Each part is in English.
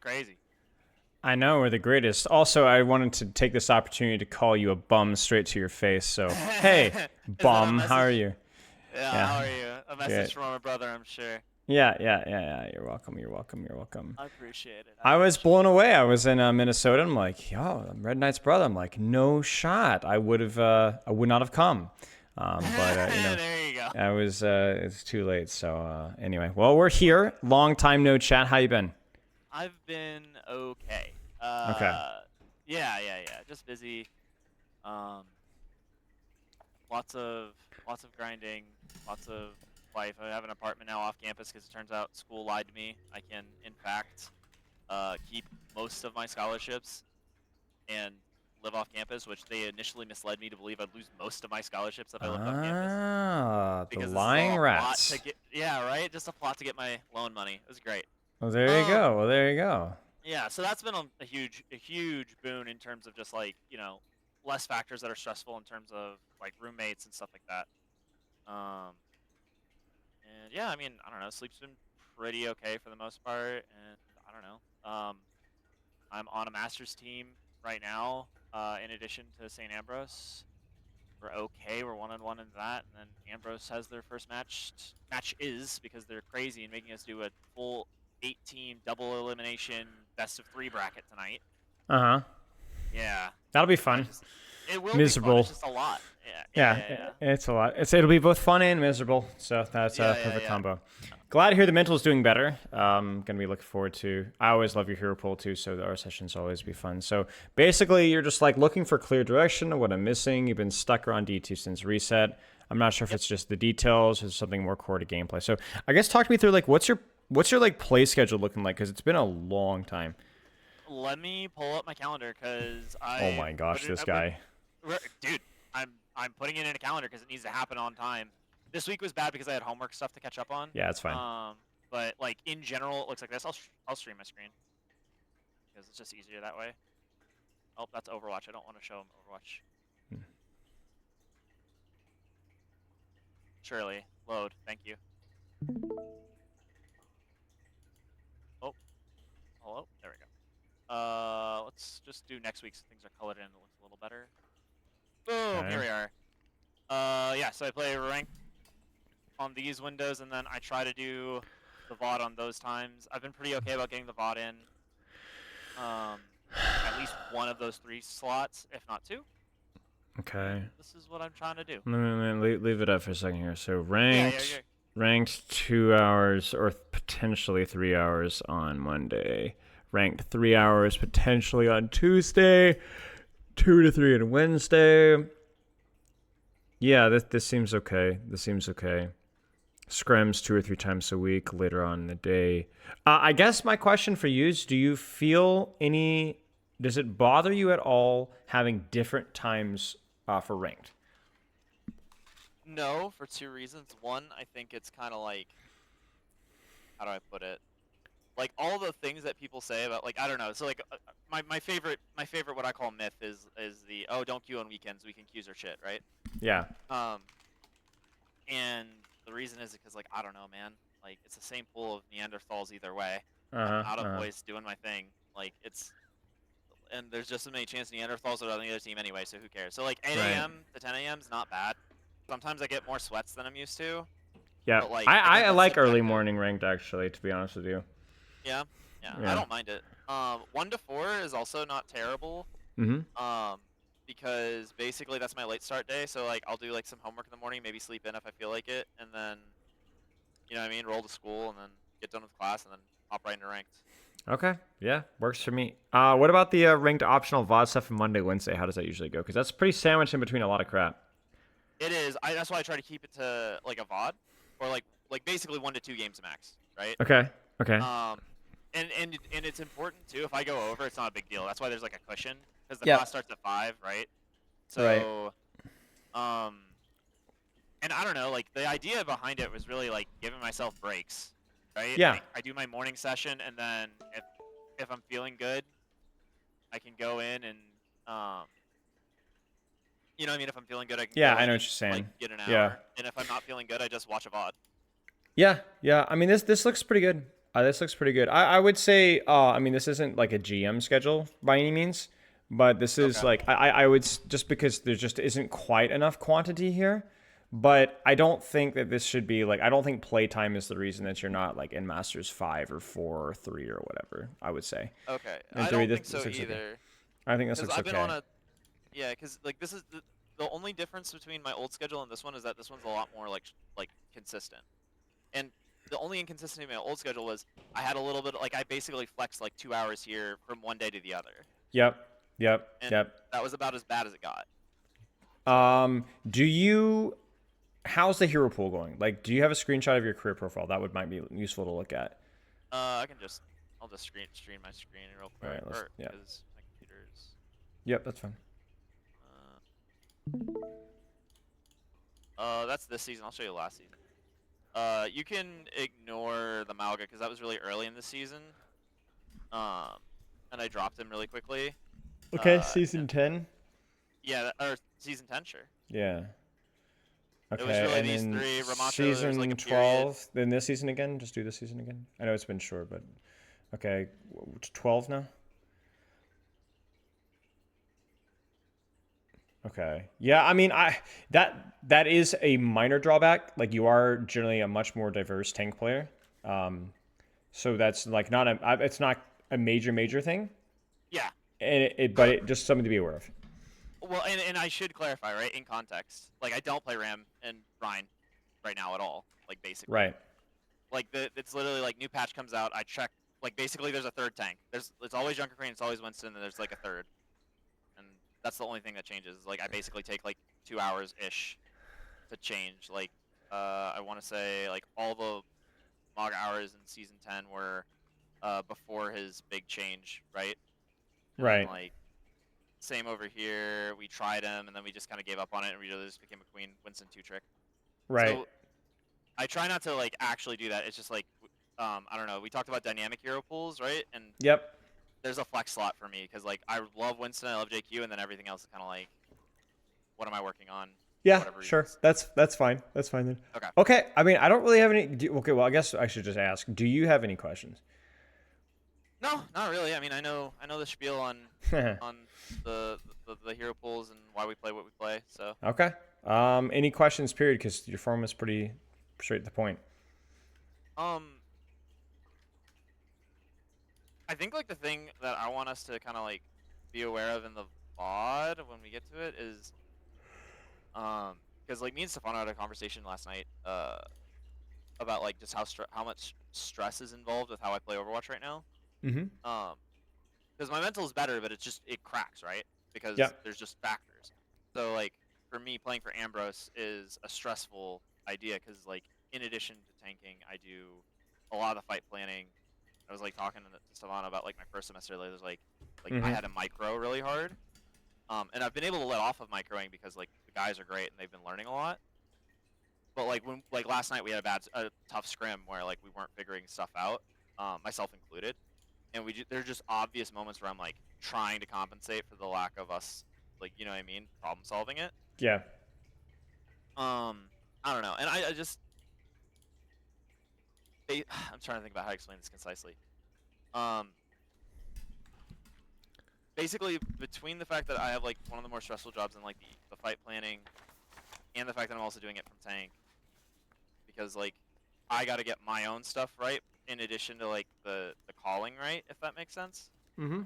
Crazy. I know we're the greatest. Also, I wanted to take this opportunity to call you a bum straight to your face. So, hey, Is that a bum, how are message? you? Yeah, Yeah, how are you? A good. message from my brother, I'm sure. Yeah. You're welcome. You're welcome. You're welcome. I appreciate it. I I was appreciate blown it. away. I was in Minnesota. I'm like, yo, I'm Red Knight's brother. I'm like, no shot. I would not have come. But There you go. it's too late. So anyway, well, we're here. Long time no chat. How you been? I've been okay. Okay. Yeah. Just busy. Um, lots of grinding, lots of life. I have an apartment now off campus because it turns out school lied to me. I can, in fact, keep most of my scholarships and live off campus, which they initially misled me to believe I'd lose most of my scholarships if I lived off campus. Ah, the Because this is lying all a plot to rats. get, yeah, right? Just a plot to get my loan money. It was great. Well, there you Um, go. Well, there you go. yeah, so that's been a huge boon in terms of just like, less factors that are stressful in terms of like roommates and stuff like that. Um, and yeah, I mean, I don't know, sleep's been pretty okay for the most part, and I don't know. I'm on a master's team right now, in addition to St. Ambrose. We're okay. We're 1-1 in that, and then Ambrose has their first match is because they're crazy and making us do a full 8-team double elimination best of 3 bracket tonight. Uh huh. Yeah, That'll be I fun. just it will be fun. It's Miserable. just a lot. Yeah, yeah, Yeah, yeah, yeah, it's a lot. It'll be both fun and miserable. So that's a yeah, yeah, perfect yeah. combo. Glad to hear the mental's doing better. Gonna be looking forward to. I always love your hero pool too, so our sessions always be fun. So basically, you're just like looking for clear direction of what I'm missing. You've been stuck around D2 since reset. I'm not sure if Yep. it's just the details or something more core to gameplay. So I guess talk to me through like what's your like play schedule looking like? Because it's been a long time. Let me pull up my calendar because Oh I my put gosh, it. this guy. Dude, I'm putting it in a calendar because it needs to happen on time. This week was bad because I had homework stuff to catch up on. Yeah, it's fine. But like in general, it looks like this. I'll stream my screen because it's just easier that way. Oh, that's Overwatch. I don't want to show him Overwatch. Surely load. Thank you. Oh, hello. There we go. Let's just do next week so things are colored in. It looks a little better. Boom. Here Okay. we are. Yeah. So I play ranked on these windows, and then I try to do the VOD on those times. I've been pretty okay about getting the VOD in. Um, at least one of those 3 slots, if not 2. And Okay. this is what I'm trying to do. Leave it up for a second here. So Yeah. ranked 2 hours or potentially 3 hours on Monday. Ranked 3 hours potentially on Tuesday. 2 to 3 on Wednesday. Yeah, this seems okay. This seems okay. Scrims 2 or 3 times a week later on in the day. I guess my question for you is: do you feel any? Does it bother you at all having different times for ranked? No, for 2 reasons. One, I think it's kind of like, how do I put it? Like all the things that people say about, like, I don't know. So like my favorite what I call myth is the, oh, don't queue on weekends, we can queues our shit, right? Yeah. Um and the reason is because, like, I don't know, man. Like, it's the same pool of Neanderthals either way. Uh I'm huh. out of Uh huh. voice doing my thing. Like, and there's just as many chances Neanderthals are on the other team anyway, so who cares? So like 8 Right. a.m. to 10 a.m. is not bad. Sometimes I get more sweats than I'm used to, Yeah. but like again, I that's like early subjective. morning ranked actually. To be honest with you. Yeah, yeah, I Yeah. don't mind it. 1 to 4 is also not terrible. Mm-hmm. Um, because basically that's my late start day. So like I'll do like some homework in the morning, maybe sleep in if I feel like it, and then, you know what I mean, roll to school and then get done with class and then hop right into ranked. Okay. Yeah, works for me. What about the ranked optional VOD stuff from Monday, Wednesday? How does that usually go? Because that's pretty sandwiched in between a lot of crap. It is. That's why I try to keep it to like a VOD, or like basically 1 to 2 games max, right? Okay. Okay. Um, and it's important too. If I go over, it's not a big deal. That's why there's like a cushion because the Yeah. class starts at 5, right? Right. So, um, and I don't know, like the idea behind it was really like giving myself breaks, right? Yeah. I do my morning session, and then if I'm feeling good, I can go in and um, you know what I mean. If I'm feeling good, I can Yeah. go I in know and what you're like saying. get an Yeah. hour. And if I'm not feeling good, I just watch a VOD. Yeah. Yeah. I mean, this looks pretty good. This looks pretty good. I would say, I mean, this isn't like a GM schedule by any means, but this is Okay. like, I would, just because there just isn't quite enough quantity here. But I don't think that this should be like, I don't think playtime is the reason that you're not like in Masters 5 or 4 or 3 or whatever, I would say. Okay. In I 3, don't this, think this so looks okay. either. I think this Because looks I've been on okay. a yeah. Because like this is the only difference between my old schedule and this one is that this one's a lot more like consistent. And the only inconsistency in my old schedule was I had a little bit like I basically flexed like 2 hours here from one day to the other, Yep. Yep. and Yep. that was about as bad as it got. So Do you, how's the hero pool going? Like, do you have a screenshot of your career profile? That would might be useful to look at. I can just I'll just stream my screen real All quick, right, let's, or yeah. because my computer's. Yep, that's fine. That's this season. I'll show you last season. You can ignore the Malga because that was really early in the season. Um, and I dropped him really quickly. Okay, And season 10. yeah, or season 10, sure. Yeah. It was Okay, really and these then three. Ramacho, there was like season a period. 12. Then this season again. Just do this season again. I know it's been short, but okay, 12 now. Okay. Yeah, I mean, that is a minor drawback. Like you are generally a much more diverse tank player. So that's like not it's not a major thing. Yeah. And but it just something to be aware of. Well, and I should clarify, right? In context, like I don't play Ram and Rhine right now at all. Like basically, Right. like it's literally like new patch comes out. I check. Like basically, there's a third tank. It's always Junker Crane. It's always Winston. And there's like a third, and that's the only thing that changes. Is like I basically take like 2 hours ish to change. Like I want to say like all the Mog hours in season 10 were before his big change, right? And then Right. like same over here. We tried him, and then we just kind of gave up on it, and we just became a Queen Winston 2 trick. Right. So I try not to like actually do that. It's just like I don't know. We talked about dynamic hero pools, right? And Yep. there's a flex slot for me because like I love Winston, I love JQ, and then everything else is kind of like, what am I working on for Yeah, whatever sure. reasons. That's fine. That's fine then. Okay. Okay. I mean, I don't really have any. Okay. Well, I guess I should just ask. Do you have any questions? No, not really. I mean, I know the spiel on the, the hero pools and why we play what we play. So Okay. Any questions? Period. Because your form is pretty straight to the point. um, I think like the thing that I want us to kind of like be aware of in the VOD when we get to it is because like me and Stefano had a conversation last night about like just how much stress is involved with how I play Overwatch right now. Mm-hmm. Um, because my mental is better, but it's just it cracks, right? Because Yep. there's just factors. So like for me, playing for Ambrose is a stressful idea because like in addition to tanking, I do a lot of the fight planning. I was like talking to Stefano about like my first semester. There's like I Mm-hmm. had to micro really hard, and I've been able to let off of microing because like the guys are great and they've been learning a lot. But like when like last night we had a tough scrim where like we weren't figuring stuff out, myself included, and there's just obvious moments where I'm like trying to compensate for the lack of us, like you know what I mean, problem solving it. Yeah. I don't know, and I just I'm trying to think about how to explain this concisely. Um, basically between the fact that I have like one of the more stressful jobs in like the fight planning, and the fact that I'm also doing it from tank, because like I got to get my own stuff right in addition to like the calling right, if that makes sense. Mm-hmm.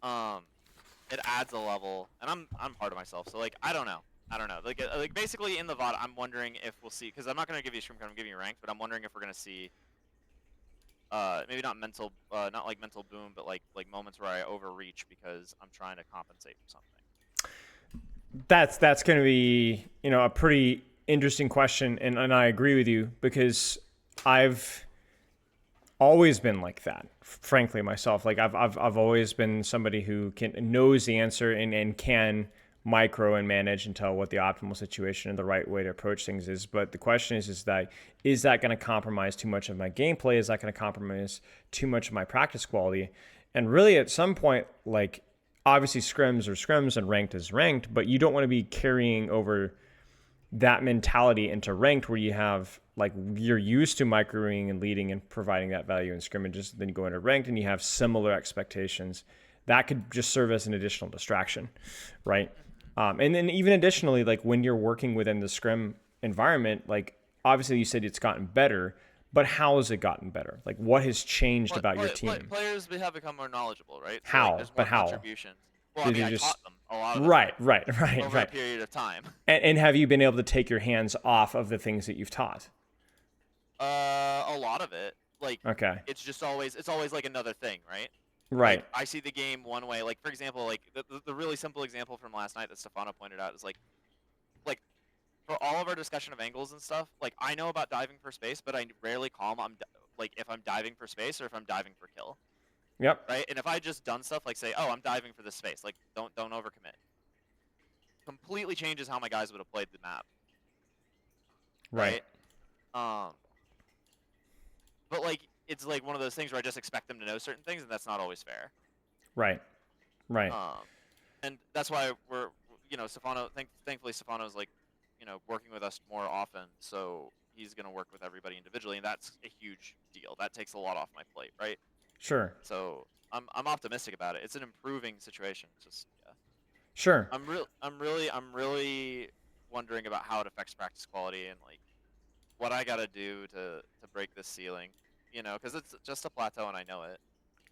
Um, it adds a level, and I'm hard on myself, so like I don't know. I don't know. Like basically in the VOD, I'm wondering if we'll see, because I'm not gonna give you a stream card, I'm giving you ranked, but I'm wondering if we're gonna see maybe not mental not like mental boom, but like moments where I overreach because I'm trying to compensate for something. That's going to be, a pretty interesting question, and I agree with you because I've always been like that, frankly, myself. Like I've always been somebody who knows the answer and can micro and manage and tell what the optimal situation and the right way to approach things is. But the question is that going to compromise too much of my gameplay? Is that going to compromise too much of my practice quality? And really, at some point, like obviously scrims are scrims and ranked is ranked, but you don't want to be carrying over that mentality into ranked where you have like you're used to microing and leading and providing that value in scrimmages, then you go into ranked and you have similar expectations. That could just serve as an additional distraction, right? Mhm. And then even additionally, like when you're working within the scrim environment, like obviously you said it's gotten better, but how has it gotten better? Like what has changed about your team? Players have become more knowledgeable, right? So like, How? there's But more how? contributions. Well, I Did mean, you I just taught them a lot of the right, stuff right, right, over a right. period of time. And have you been able to take your hands off of the things that you've taught? A lot of it, like, Okay. it's always like another thing, right? Like Right. I see the game one way. Like for example, like the really simple example from last night that Stefano pointed out is like for all of our discussion of angles and stuff. Like I know about diving for space, but I rarely call them. Like if I'm diving for space or if I'm diving for kill, Yep. right? And if I just done stuff like say, oh, I'm diving for this space, like don't overcommit. Completely changes how my guys would have played the map, Right. right? Um, but like it's like one of those things where I just expect them to know certain things, and that's not always fair. Right. Right. Um, and that's why we're, Stefano. Thankfully, Stefano's like, working with us more often, so he's gonna work with everybody individually, and that's a huge deal. That takes a lot off my plate, right? Sure. So I'm optimistic about it. It's an improving situation. It's just yeah. Sure. I'm really wondering about how it affects practice quality and like what I gotta do to break this ceiling. Because it's just a plateau and I know it.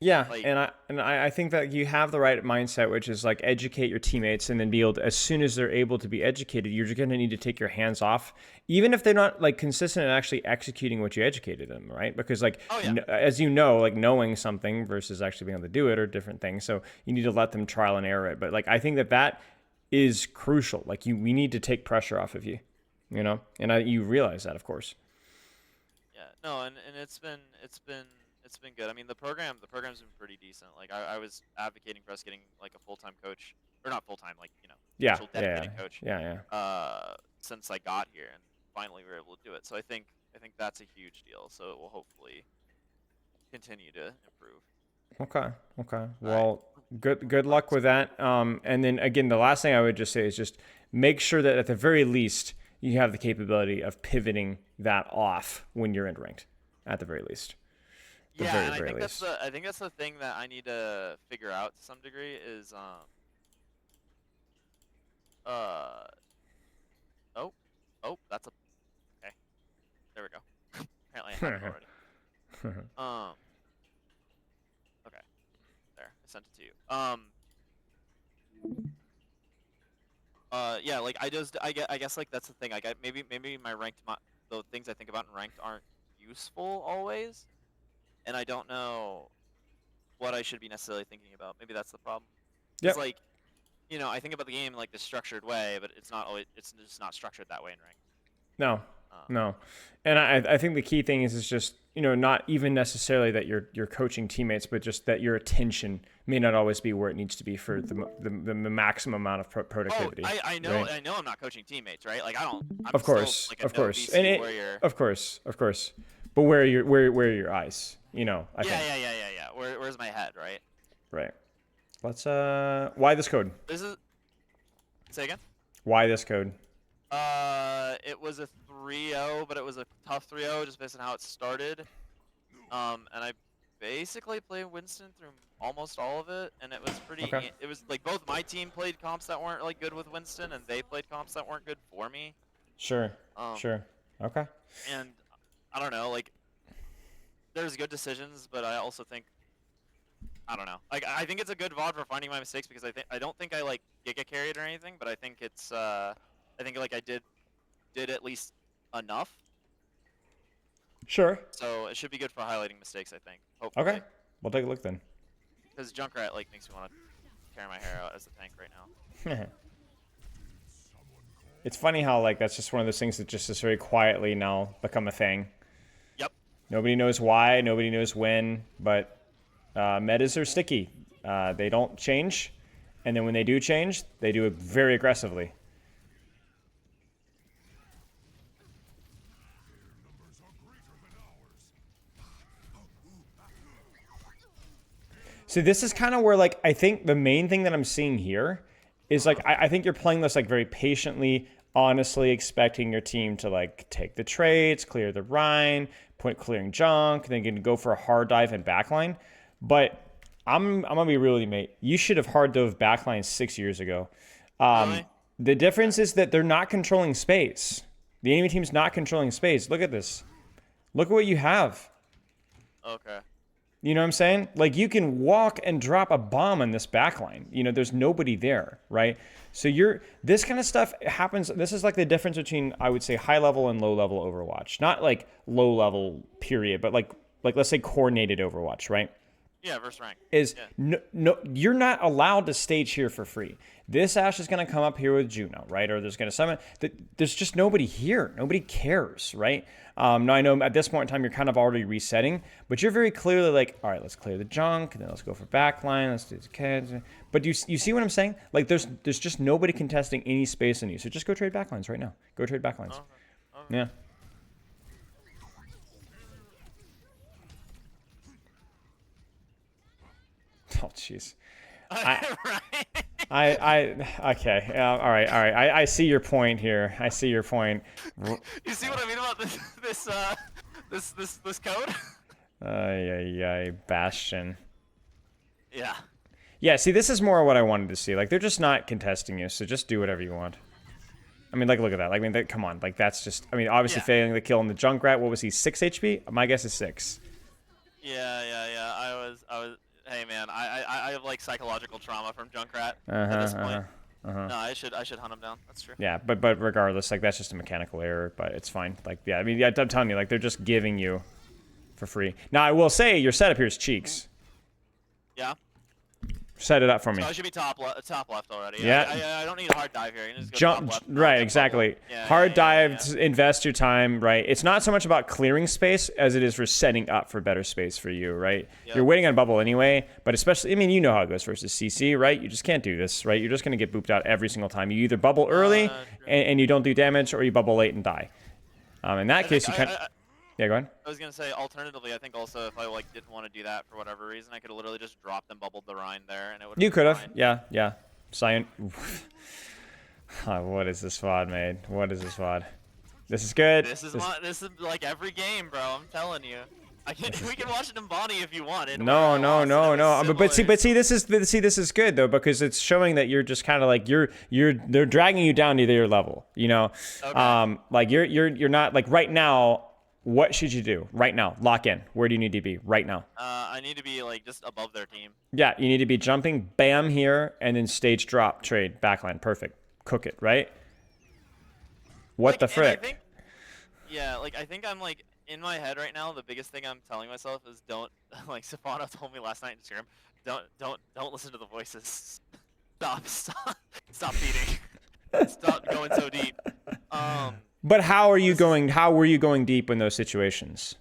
Yeah, Like, and I think that you have the right mindset, which is like educate your teammates, and then be able to, as soon as they're able to be educated, you're just going to need to take your hands off, even if they're not like consistent in actually executing what you educated them, right? Because like oh yeah, as you know, like knowing something versus actually being able to do it are different things. So you need to let them trial and error it. But like I think that is crucial. Like we need to take pressure off of you, and you realize that, of course. yeah. No, and it's been good. I mean, the program's been pretty decent. Like I was advocating for us getting like a full-time coach, or not full-time, like Yeah, actual yeah, dedicated coach. yeah, yeah. Since I got here, and finally we were able to do it. So I think that's a huge deal. So it will hopefully continue to improve. Okay. Okay. All right. Well, good Well, luck with that. And then again, the last thing I would just say is just make sure that at the very least you have the capability of pivoting that off when you're in ranked. At the very least. The yeah, very and I very think that's least. the I think that's the thing that I need to figure out to some degree is uh oh that's a okay, there we go. Apparently I have it already. Um okay, there, I sent it to you. Yeah, like I guess like that's the thing. Maybe my the things I think about in ranked aren't useful always, and I don't know what I should be necessarily thinking about. Maybe that's the problem. Because Yep. like, I think about the game in like this structured way, but it's just not structured that way in ranked. No. Um, No. And I think the key thing is just not even necessarily that you're coaching teammates, but just that your attention may not always be where it needs to be for the maximum amount of oh, productivity, I know right? I know I'm not coaching teammates, right? Like I'm Of still course, like a of no course, and VC warrior. of course. But where are your eyes? I Yeah, think yeah, yeah, yeah, yeah. Where's my head, right? right. Let's why this code? This is say again. Why this code? It was a 3-0, but it was a tough 3-0 just based on how it started. And I basically played Winston through almost all of it, and it was Okay. it was like both my team played comps that weren't like good with Winston, and they played comps that weren't good for me. Sure. Um, Sure. Okay. and I don't know, like there's good decisions, but I also think I don't know. Like I think it's a good VOD for finding my mistakes because I don't think I like giga carried or anything, but I think I think like I did at least enough. Sure. So it should be good for highlighting mistakes, I think. Okay. Hopefully. We'll take a look then. Because Junkrat like makes me want to tear my hair out as a tank right now. It's funny how like that's just one of those things that just has very quietly now become a thing. Yep. Nobody knows why, nobody knows when, but metas are sticky. They don't change, and then when they do change, they do it very aggressively. So this is kind of where like I think the main thing that I'm seeing here is like I think you're playing this like very patiently, honestly expecting your team to like take the trades, clear the Rhine, clearing junk, then gonna go for a hard dive and backline. But I'm gonna be real with you, mate. You should have hard dove backline 6 years ago. Really? The difference Okay. is that they're not controlling space. The enemy team's not controlling space. Look at this. Look at what you have. Okay. You know what I'm saying? Like, you can walk and drop a bomb in this backline. You know, there's nobody there, right? So this kind of stuff happens. This is like the difference between, I would say, high level and low level Overwatch. Not like low level period, but like let's say coordinated Overwatch, right? Yeah, versus rank. Is Yeah. no, you're not allowed to stage here for free. This Ash is going to come up here with Juno, right? Or there's going to summon. There's just nobody here. Nobody cares, right? Now I know at this point in time you're kind of already resetting, but you're very clearly like, all right, let's clear the junk, and then let's go for backline. Let's do the kids. But you see what I'm saying? Like there's just nobody contesting any space in you. So just go trade backlines right now. Go trade backlines. Okay. Okay. Yeah. Oh, jeez. Right. Okay. All right. I see your point here. I see your point. You see what I mean about this code? Bastion. Yeah. Yeah, see, this is more what I wanted to see. Like, they're just not contesting you, so just do whatever you want. I mean, like, look at that. Like, I mean, come on. Like, that's just... I mean, obviously Yeah. failing the kill on the Junkrat. What was he, 6 HP? My guess is 6. Yeah. I was. Hey man, I have like psychological trauma from Junkrat at Uh-huh, this point. uh-huh. No, I should hunt him down. That's true. Yeah, but regardless, like, that's just a mechanical error, but it's fine. Like, yeah, I mean, yeah, I'm telling you, like, they're just giving you for free. Now, I will say, your setup here is cheeks. Yeah. Set it up for me. So I should be top left already. Yeah. I don't need a hard dive here. I can just go Jump, top left. right, exactly. Hard dive, Yeah. invest your time, right? It's not so much about clearing space as it is for setting up for better space for you, right? Yep. You're waiting on a bubble anyway, but especially, I mean, you know how it goes versus CC, right? You just can't do this, right? You're just going to get booped out every single time. You either bubble early True. and you don't do damage, or you bubble late and die. In that I case, think you kind yeah, go ahead. I was gonna say, alternatively, I think also if I like didn't want to do that for whatever reason, I could have literally just dropped and bubbled the Rhine there, and it would. You could have, fine. yeah. Cyan. What is this VOD, mate? What is this VOD? This is good. This is like every game, bro. I'm telling you. We can watch it in Bonnie if you want. No. But see, this is good though, because it's showing that you're just kind of like they're dragging you down to your level. You know, Okay. like you're not like right now. What should you do right now? Lock in. Where do you need to be right now? I need to be like just above their team. Yeah, you need to be jumping, bam here, and then stage drop, trade, backline, perfect. Cook it, right? What Like, the and frick? I think I'm like in my head right now. The biggest thing I'm telling myself is don't like Safano told me last night in Instagram. Don't listen to the voices. Stop feeding. Stop going so deep. But how were you going deep in those situations?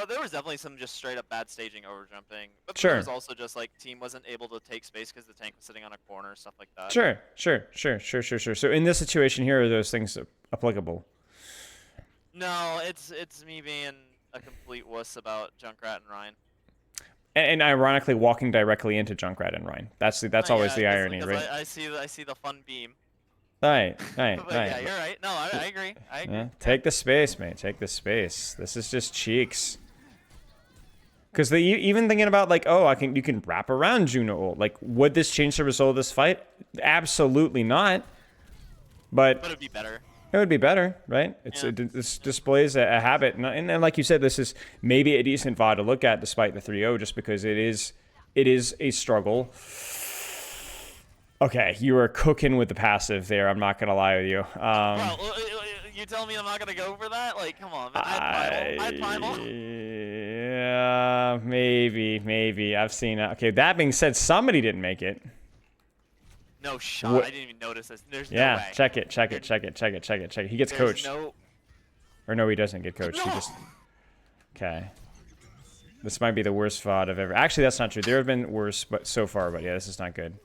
There was definitely some just straight up bad staging over jumping, but Sure. there was also just like team wasn't able to take space because the tank was sitting on a corner, stuff like that. Sure. So in this situation here, are those things applicable? No, it's me being a complete wuss about Junkrat and Ryan. And ironically, walking directly into Junkrat and Rhine. That's always the irony, right? I see the fun beam. Right. But yeah, you're right. No, I agree. Yeah, take the space, mate. Take the space. This is just cheeks. Because even thinking about like, oh, you can wrap around Juno ult. Like, would this change the result of this fight? Absolutely not. But it'd be better. it would be better, right? This displays a habit, and like you said, this is maybe a decent VOD to look at despite the 3-0, just because it is a struggle. Okay, you are cooking with the passive there. I'm not gonna lie with you. Well, you tell me I'm not gonna go for that? Like, come on, man. I had Primal. Yeah, maybe. I've seen it. Okay, that being said, somebody didn't make it. No shot. I didn't even notice this. There's no way. Check it. He gets coached. Or no, he doesn't get coached. No. He just... Okay. This might be the worst VOD I've ever... Actually, that's not true. There have been worse so far, but yeah, this is not good.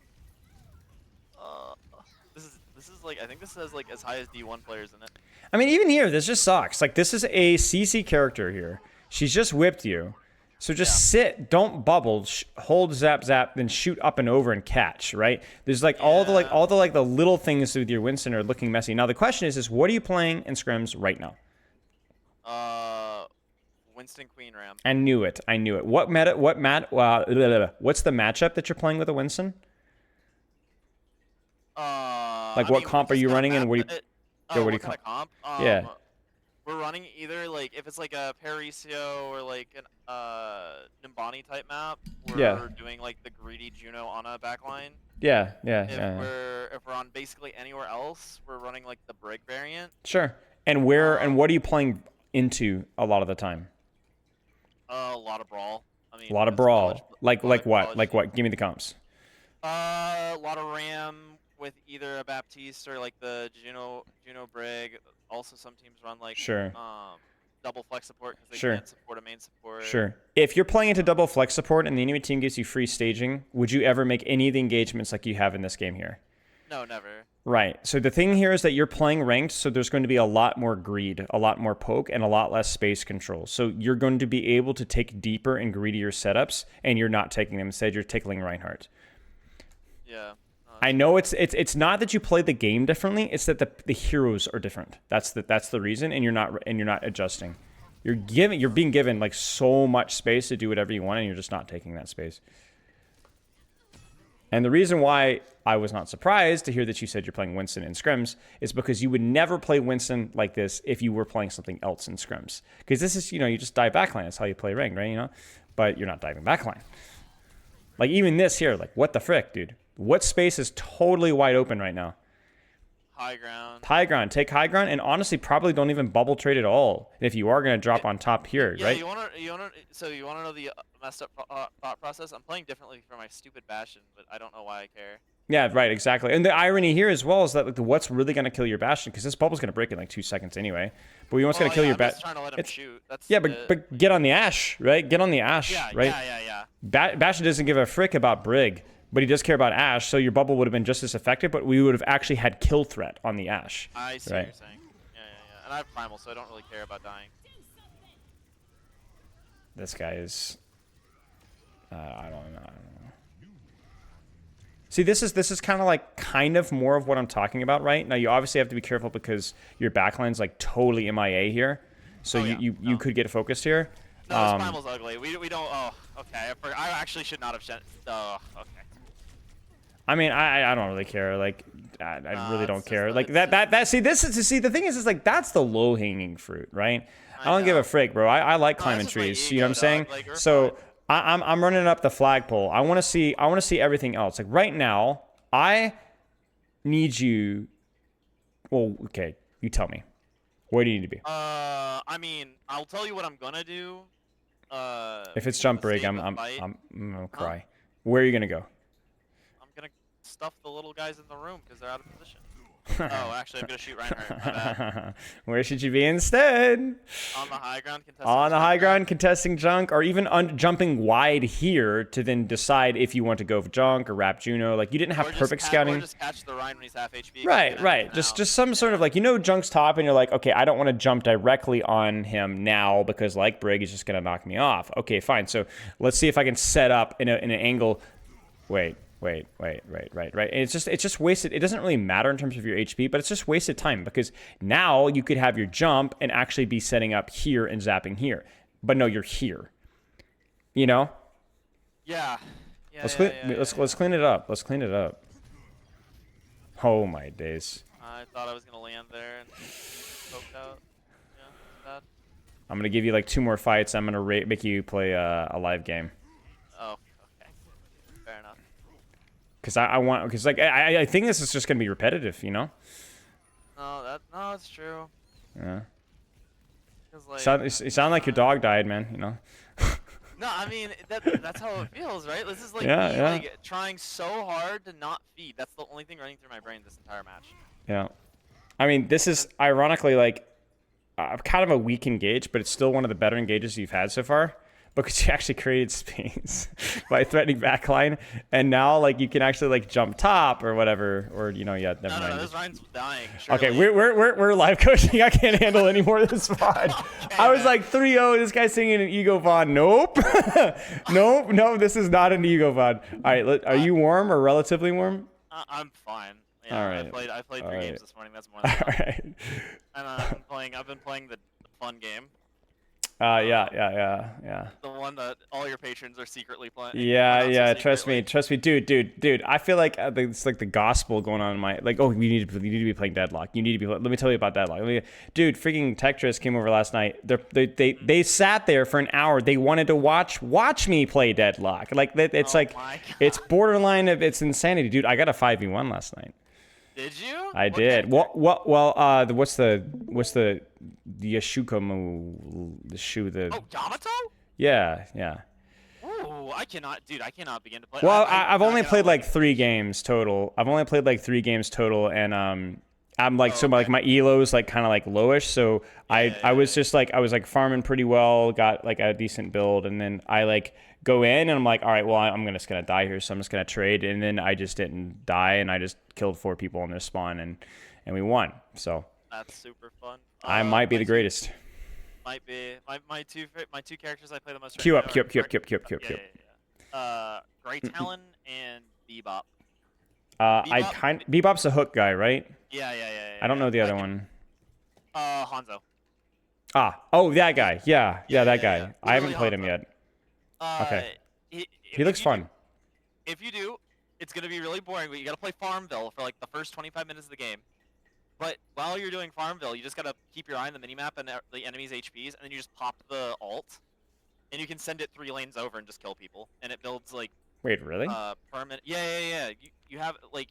This is like, I think this says like as high as D1 players in it. I mean, even here, this just sucks. Like, this is a CC character here. She's just whipped you. So Yeah. just sit, don't bubble, hold zap zap, then shoot up and over and catch, right? There's like Yeah. all the little things with your Winston are looking messy. Now the question is what are you playing in scrims right now? Uh, Winston Queen Ram. I knew it. I knew it. What's the matchup that you're playing with a Winston? Like I what mean, comp are just you kind of running and map. what do you go? What do you What kind call? of comp? Yeah, We're running either like if it's like a Paricio or like an Nimbani type map, yeah, we're doing like the greedy Juno Ana backline. yeah, yeah, If yeah. we're on basically anywhere else, we're running like the Brig variant. Sure. And where and Um, what are you playing into a lot of the time? a lot of brawl. I A mean, lot of it's a college, brawl. Like what? college Like team. what? Give me the comps. A lot of Ram with either a Baptiste or like the Juno Brig. Also, some teams run like Sure. double flex support because they Sure. can't support a main support. Sure. If you're playing into double flex support and the enemy team gives you free staging, would you ever make any of the engagements like you have in this game here? No, never. Right. So the thing here is that you're playing ranked, so there's going to be a lot more greed, a lot more poke, and a lot less space control. So you're going to be able to take deeper and greedier setups, and you're not taking them. Instead, you're tickling Reinhardt. Yeah. I know it's not that you play the game differently. It's that the heroes are different. That's the reason, and you're not adjusting. You're being given like so much space to do whatever you want, and you're just not taking that space. And the reason why I was not surprised to hear that you said you're playing Winston in scrims is because you would never play Winston like this if you were playing something else in scrims. Because this is, you just dive backline. That's how you play ranked, right? But you're not diving backline. Like even this here, like what the frick, dude? What space is totally wide open right now? High ground. High ground. Take high ground, and honestly, probably don't even bubble trade at all. If you are going to drop on top here, Yeah, right? you wanna know the messed up thought process? I'm playing differently for my stupid Bastion, but I don't know why I care. Yeah, right, exactly. And the irony here as well is that like, what's really going to kill your Bastion, because this bubble's going to break in like 2 seconds anyway. But what's going to kill your I'm just Bastion? trying to let him shoot. That's Yeah, it. but get on the Ash, right? Get on the Ash, Yeah, right? yeah. Bastion doesn't give a frick about Brig, but he does care about Ash, so your bubble would have been just as effective, but we would have actually had kill threat on the Ash. I see right? what you're saying. Yeah. And I have Primal, so I don't really care about dying. This guy is... I don't know. See, this is kind of more of what I'm talking about, right? Now, you obviously have to be careful because your backline's like totally MIA here, so you could get focused here. No, this Primal's ugly. We don't... Oh, okay. I actually should not have... Oh, okay. I mean, I don't really care. Like, I really don't care. Like See, the thing is like that's the low hanging fruit, right? I don't give a frick, bro. I like climbing trees. You know what I'm saying? Like, So I'm running up the flagpole. I want to see everything else. Like right now, I need you. Well, okay, you tell me. Where do you need to be? I mean, I'll tell you what I'm gonna do. If it's jump break, I'm gonna cry. Where are you gonna go? I'm gonna stuff the little guys in the room because they're out of position. Oh, actually, I'm gonna shoot Reinhardt. My bad. Where should you be instead? On the high ground, contesting On the junk, high right? ground, contesting junk, or even jumping wide here to then decide if you want to go for junk or wrap Juno. Like you didn't have perfect scouting. Or just catch the Rhine when he's half HP. Right. Just some sort of like junk's top, and you're like, okay, I don't want to jump directly on him now because like Brig is just gonna knock me off. Okay, fine. So let's see if I can set up in an angle. Wait. Right. And it's just wasted. It doesn't really matter in terms of your HP, but it's just wasted time because now you could have your jump and actually be setting up here and zapping here. But no, you're here. Yeah. Let's clean it up. Let's clean it up. Oh my days. I thought I was gonna land there and poked out. Yeah, bad. I'm gonna give you like 2 more fights. I'm gonna make you play a live game. Oh, okay. Fair enough. Because I think this is just gonna be repetitive, No, it's true. Yeah. Like, You sound like your dog died, man. No, I mean that's how it feels, right? This is like me like trying so hard to not feed. That's the only thing running through my brain this entire match. Yeah. I mean, this is ironically like kind of a weak engage, but it's still one of the better engages you've had so far. because you actually created space by threatening backline, and now like you can actually like jump top or whatever, or yeah, never No, mind. this Ryan's dying. Okay, Surely. we're live coaching. I can't handle any more of this VOD. Okay, I was man. like 3-0. This guy's singing an ego VOD. Nope, nope, no. This is not an ego VOD. All right, are you warm or relatively warm? I'm fine. Yeah, All right. I played All 3 right. games this morning. That's more than All enough. right. And I've been playing the fun game. Yeah. The one that all your patrons are secretly playing. Yeah. Trust me. Dude. I feel like it's like the gospel going on in my like. Oh, you need to be playing Deadlock. You need to be. Let me tell you about Deadlock. Dude, freaking Tetris came over last night. They sat there for an hour. They wanted to watch me play Deadlock. Like it's Oh like my God. it's borderline of it's insanity, dude. I got a 5v1 last night. Did you? I What did. character? What's the Yashuko the shoe the Oh, Yamato? yeah. Ooh, I cannot begin to play. Well, I'm I've not only gonna played lie. like 3 games total. And I'm like Oh, so like okay. my elo's like kind of like lowish. So I was just like I was like farming pretty well, got like a decent build, and then I like go in and I'm like, all right, well I'm just gonna die here, so I'm just gonna trade, and then I just didn't die, and I just killed 4 people in their spawn, and we won. So That's super fun. I might be my the greatest. Might be my two characters I play the most right Queue now up. are Grey Talon and Bebop. Bebop's a hook guy, right? Yeah. I don't know the other Like, one. Hanzo. Oh, that guy. Yeah, that guy. yeah. I haven't Literally played him Hanzo. yet. Okay. If He looks you fun. do- if you do, it's gonna be really boring. But you gotta play Farmville for like the first 25 minutes of the game. But while you're doing Farmville, you just gotta keep your eye on the minimap and the enemy's HPs, and then you just pop the alt, and you can send it 3 lanes over and just kill people, and it builds like Wait, really? permanent. Yeah. You have like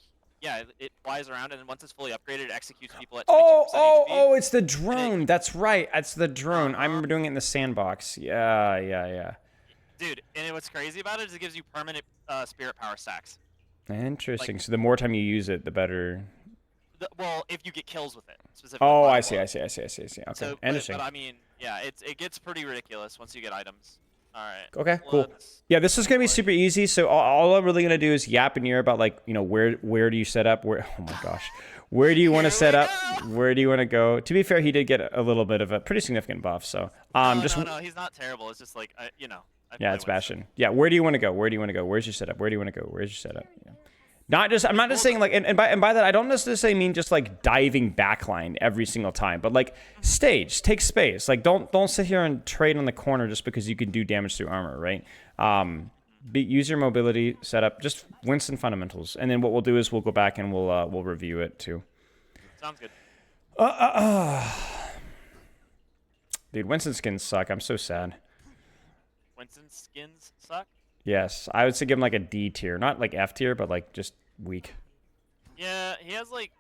it flies around, and then once it's fully upgraded, it executes people at 22% HP. It's the drone. That's right. It's the drone. I remember doing it in the sandbox. Yeah. Dude, and what's crazy about it is it gives you permanent spirit power stacks. Interesting. So the more time you use it, the better. Well, if you get kills with it, specifically. Oh, I Farmville. see. Okay, So, interesting. but I mean, yeah, it gets pretty ridiculous once you get items. All right. Okay, cool. Let's- Yeah, this is gonna be super easy. So all I'm really gonna do is yap in your ear about like where do you set up? Where oh my gosh, where do you want to set up? Where do you want to go? To be fair, he did get a little bit of a pretty significant buff. So No, just no, he's not terrible. It's just like I yeah, play it's Winston. Bastion. Yeah, where do you want to go? Where's your setup? Where do you want to go? Where's your setup? Yeah. I'm not just saying like, and by that I don't necessarily mean just like diving backline every single time, but like take space. Like don't sit here and trade on the corner just because you can do damage through armor, right? Use your mobility setup, just Winston fundamentals, and then what we'll do is we'll go back and we'll review it too. Sounds good. Dude, Winston skins suck. I'm so sad. Winston's skins suck. Yes, I would say give him like a D tier, not like F tier, but like just weak. Yeah, he has like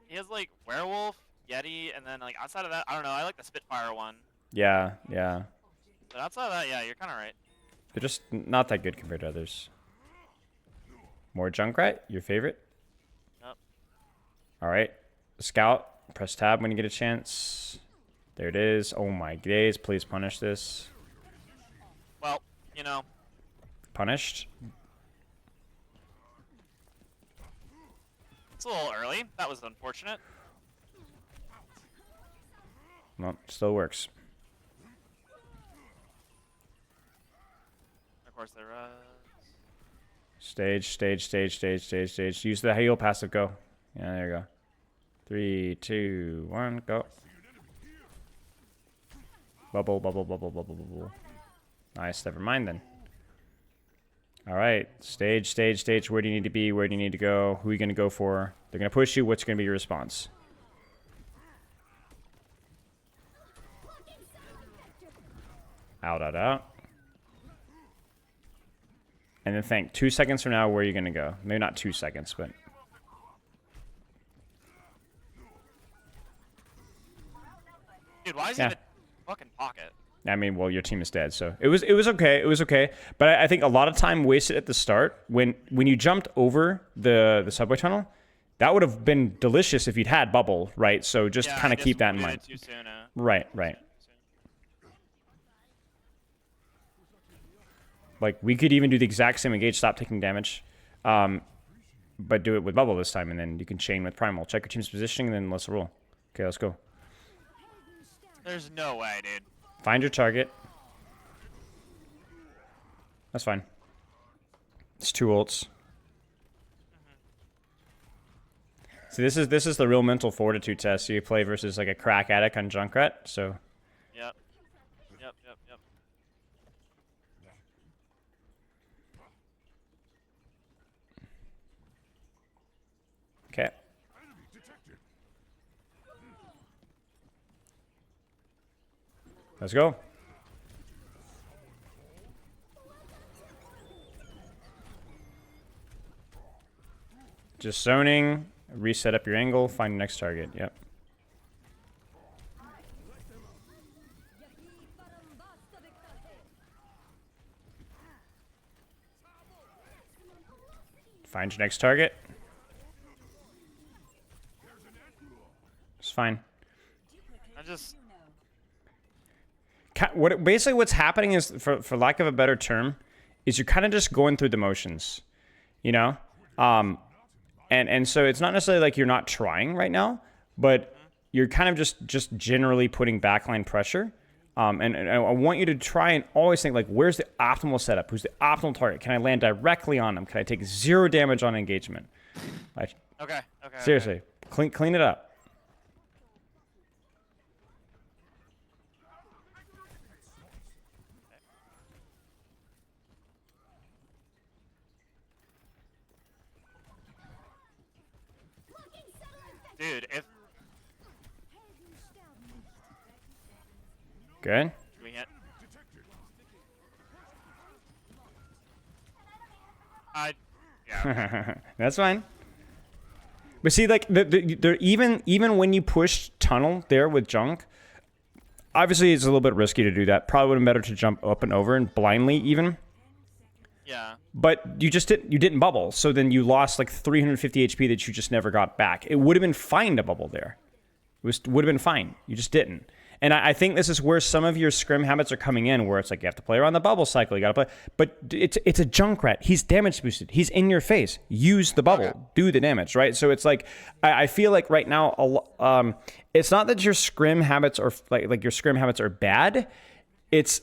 werewolf, yeti, and then like outside of that, I don't know. I like the Spitfire one, Yeah. but outside of that, yeah, you're kind of right. They're just not that good compared to others. More Junkrat, your favorite? Yep. All right. Scout, press tab when you get a chance. There it is. Oh my days, please punish this. Well, Punished. it's a little early. That was unfortunate. Well, still works. Of course, there was. Stage. Use the heal passive, go. Yeah, there you go. 3, 2, 1, go. Bubble. Nice, never mind then. All right, stage. Where do you need to be? Where do you need to go? Who are you going to go for? They're going to push you. What's going to be your response? Out. And then think, 2 seconds from now, where are you going to go? Maybe not 2 seconds, but... Dude, why is he Yeah. in the fucking pocket? I mean, well, your team is dead, so it was okay. But I think a lot of time wasted at the start when you jumped over the subway tunnel. That would have been delicious if you'd had bubble, right? So just Yeah, kind I of keep just that in did it mind. Too soon, Right. Like, we could even do the exact same engage, stop taking damage, but do it with bubble this time, and then you can chain with Primal. Check your team's positioning, and then let's roll. Okay, let's go. There's no way, dude. Find your target. That's fine. It's 2 ults. See, this is the real mental fortitude test. So you play versus like a crack addict on Junkrat. So. Yep. Okay. Let's go. Just zoning, reset up your angle, find the next target. Yep. Find your next target. It's fine. I just... Basically what's happening is, for lack of a better term, is you're kind of just going through the motions, you know? And so it's not necessarily like you're not trying right now, but you're kind of just generally putting backline pressure. And I want you to try and always think, like, where's the optimal setup? Who's the optimal target? Can I land directly on them? Can I take 0 damage on engagement? Like, Okay. seriously, clean it up. Dude, if... Good. We hit... Yeah. That's fine. But see, like, even when you push tunnel there with Junk, obviously it's a little bit risky to do that. Probably would have been better to jump up and over and blindly even. Yeah. But you didn't bubble, so then you lost like 350 HP that you just never got back. It would have been fine to bubble there. Would have been fine. You just didn't. And I think this is where some of your scrim habits are coming in, where it's like you have to play around the bubble cycle. You got to play, but it's a Junkrat. He's damage boosted. He's in your face. Use the bubble. Okay. Do the damage, right? So it's like I feel like right now, it's not that your scrim habits are like your scrim habits are bad. It's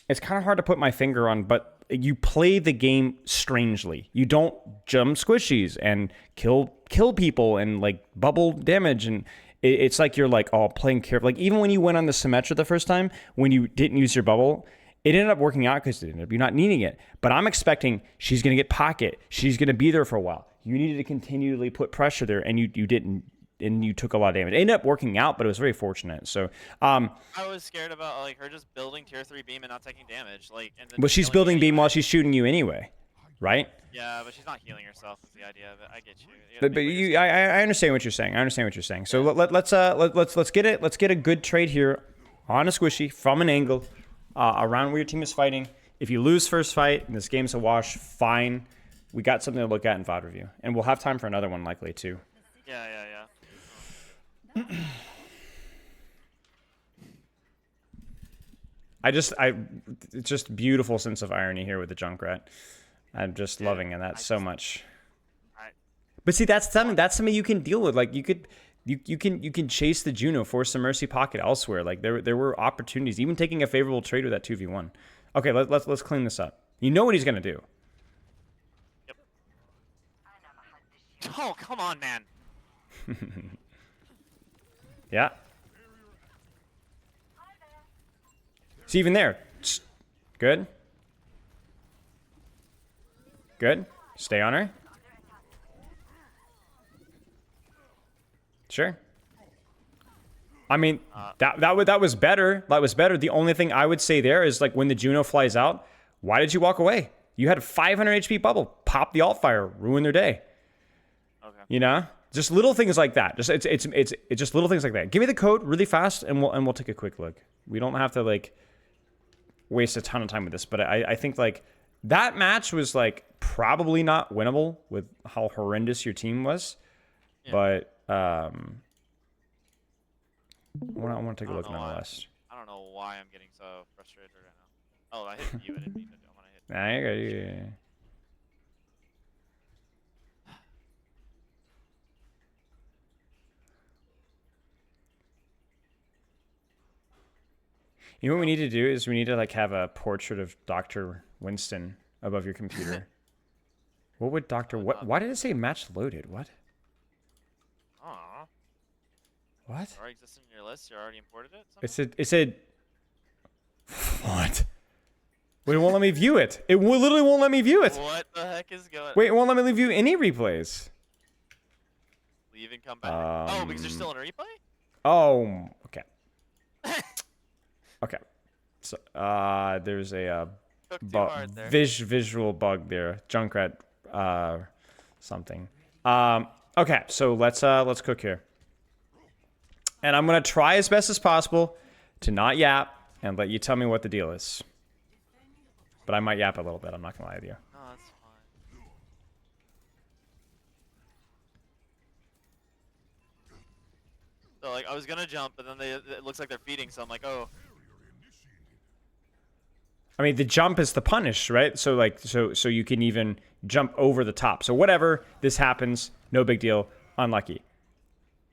kind of hard to put my finger on, but you play the game strangely. You don't jump squishies and kill people and like bubble damage, and it's like you're like playing careful. Like even when you went on the Symmetra the first time, when you didn't use your bubble, it ended up working out because it ended up you not needing it. But I'm expecting she's gonna get pocket. She's gonna be there for a while. You needed to continually put pressure there, and you didn't. And you took a lot of damage. It ended up working out, but it was very fortunate. So, I was scared about like her just building tier 3 beam and not taking damage. Like, and then well, she's building beam while she's shooting you anyway, right? Yeah, but she's not healing herself. Is the idea of it? I get you. I understand what you're saying. I understand what you're saying. So yeah. let's get it. Let's get a good trade here on a squishy from an angle around where your team is fighting. If you lose first fight and this game's a wash, fine. We got something to look at in VOD review, and we'll have time for another one likely too. Yeah. It's just beautiful sense of irony here with the Junkrat. I'm just loving that so much. But see, that's something you can deal with. Like you can chase the Juno, force the Mercy pocket elsewhere. Like there were opportunities, even taking a favorable trade with that 2v1. Okay, let's clean this up. You know what he's gonna do. Yep. Oh, come on, man. Yeah. See, even there. Good. Good. Stay on her. Sure. I mean, that was better. That was better. The only thing I would say there is, like, when the Juno flies out, why did you walk away? You had a 500 HP bubble. Pop the alt fire. Ruin their day. Okay. You know? Just little things like that. It's just little things like that. Give me the code really fast, and we'll take a quick look. We don't have to like waste a ton of time with this, but I think like that match was like probably not winnable with how horrendous your team was. Yeah. But I want to take a look nonetheless. I don't know why I'm getting so frustrated right now. Oh, I hit you. I didn't mean to. I want to hit. You know what we need to do is we need to like have a portrait of Dr. Winston above your computer. What would Dr. What? Why did it say match loaded? What? Aw. What? It already exists in your list. You already imported it. It said. What? Wait, it won't let me view it. It literally won't let me view it. What the heck is going? Wait, it won't let me view any replays. Leave and come back. Oh, because you're still in a replay. Oh, okay. Okay. So, there's a visual bug there. Junkrat, something. Okay, so let's cook here. And I'm gonna try as best as possible to not yap and let you tell me what the deal is. But I might yap a little bit. I'm not gonna lie with you. No, that's fine. So like I was gonna jump, but then it looks like they're feeding, so I'm like, oh. I mean, the jump is the punish, right? So like, so you can even jump over the top. So whatever, this happens, no big deal. Unlucky.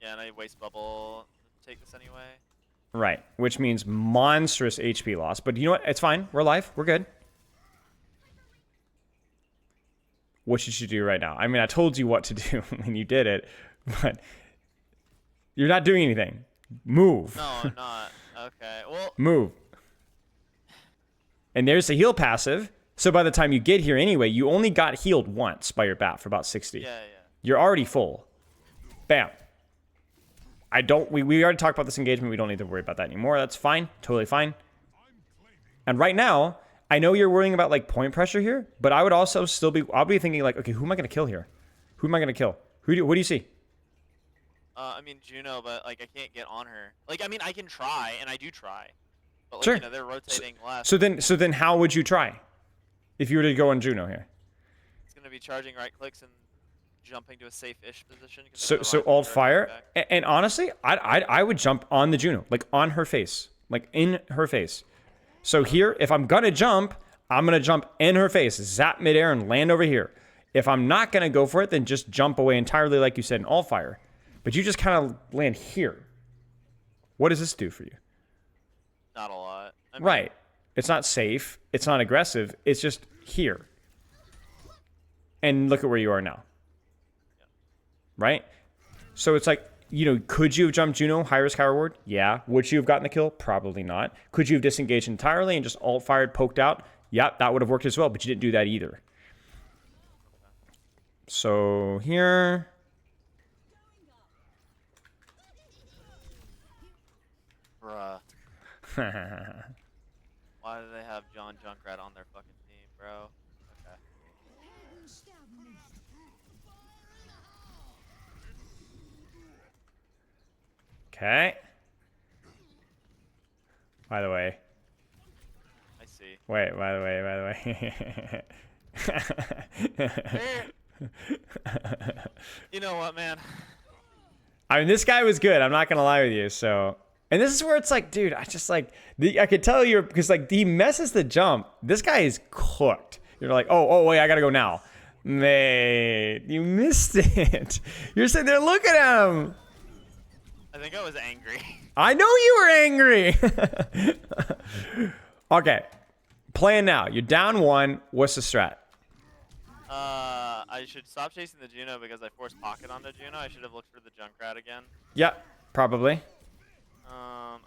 Yeah, and I waste bubble to take this anyway. Right, which means monstrous HP loss. But you know what? It's fine. We're alive. We're good. What should you do right now? I mean, I told you what to do and you did it, but you're not doing anything. Move. No, I'm not. Okay, well. Move. And there's the heal passive. So by the time you get here anyway, you only got healed once by your bat for about 60. Yeah. You're already full. Bam. We already talked about this engagement. We don't need to worry about that anymore. That's fine. Totally fine. And right now, I know you're worrying about like point pressure here, but I would also I'll be thinking like, okay, who am I going to kill here? Who am I going to kill? What do you see? I mean Juno, but like I can't get on her. Like I mean I can try, and I do try. But like, sure. You know, they're rotating left. So then how would you try? If you were to go on Juno here? It's gonna be charging right clicks and jumping to a safe-ish position. So alt fire, and honestly, I would jump on the Juno, like on her face, like in her face. So here, if I'm gonna jump in her face, zap midair and land over here. If I'm not gonna go for it, then just jump away entirely, like you said in alt fire. But you just kind of land here. What does this do for you? Not a lot. I mean, right. It's not safe. It's not aggressive. It's just here. And look at where you are now. Yeah. Right? So it's like, you know, could you have jumped Juno, high risk, high reward? Yeah. Would you have gotten the kill? Probably not. Could you have disengaged entirely and just alt fired, poked out? Yeah, that would have worked as well, but you didn't do that either. So here. Bruh. Why do they have John Junkrat on their fucking team, bro? Okay. By the way. I see. Wait, by the way. You know what, man? I mean, this guy was good. I'm not going to lie with you, so... And this is where it's like, dude, I just like... I could tell you're... Because, like, he messes the jump. This guy is cooked. You're like, oh, wait, I got to go now. Mate, you missed it. You're sitting there looking at him. I think I was angry. I know you were angry. Okay. Playing now. You're down 1. What's the strat? I should stop chasing the Juno because I forced pocket onto Juno. I should have looked for the Junkrat again. Yeah, probably.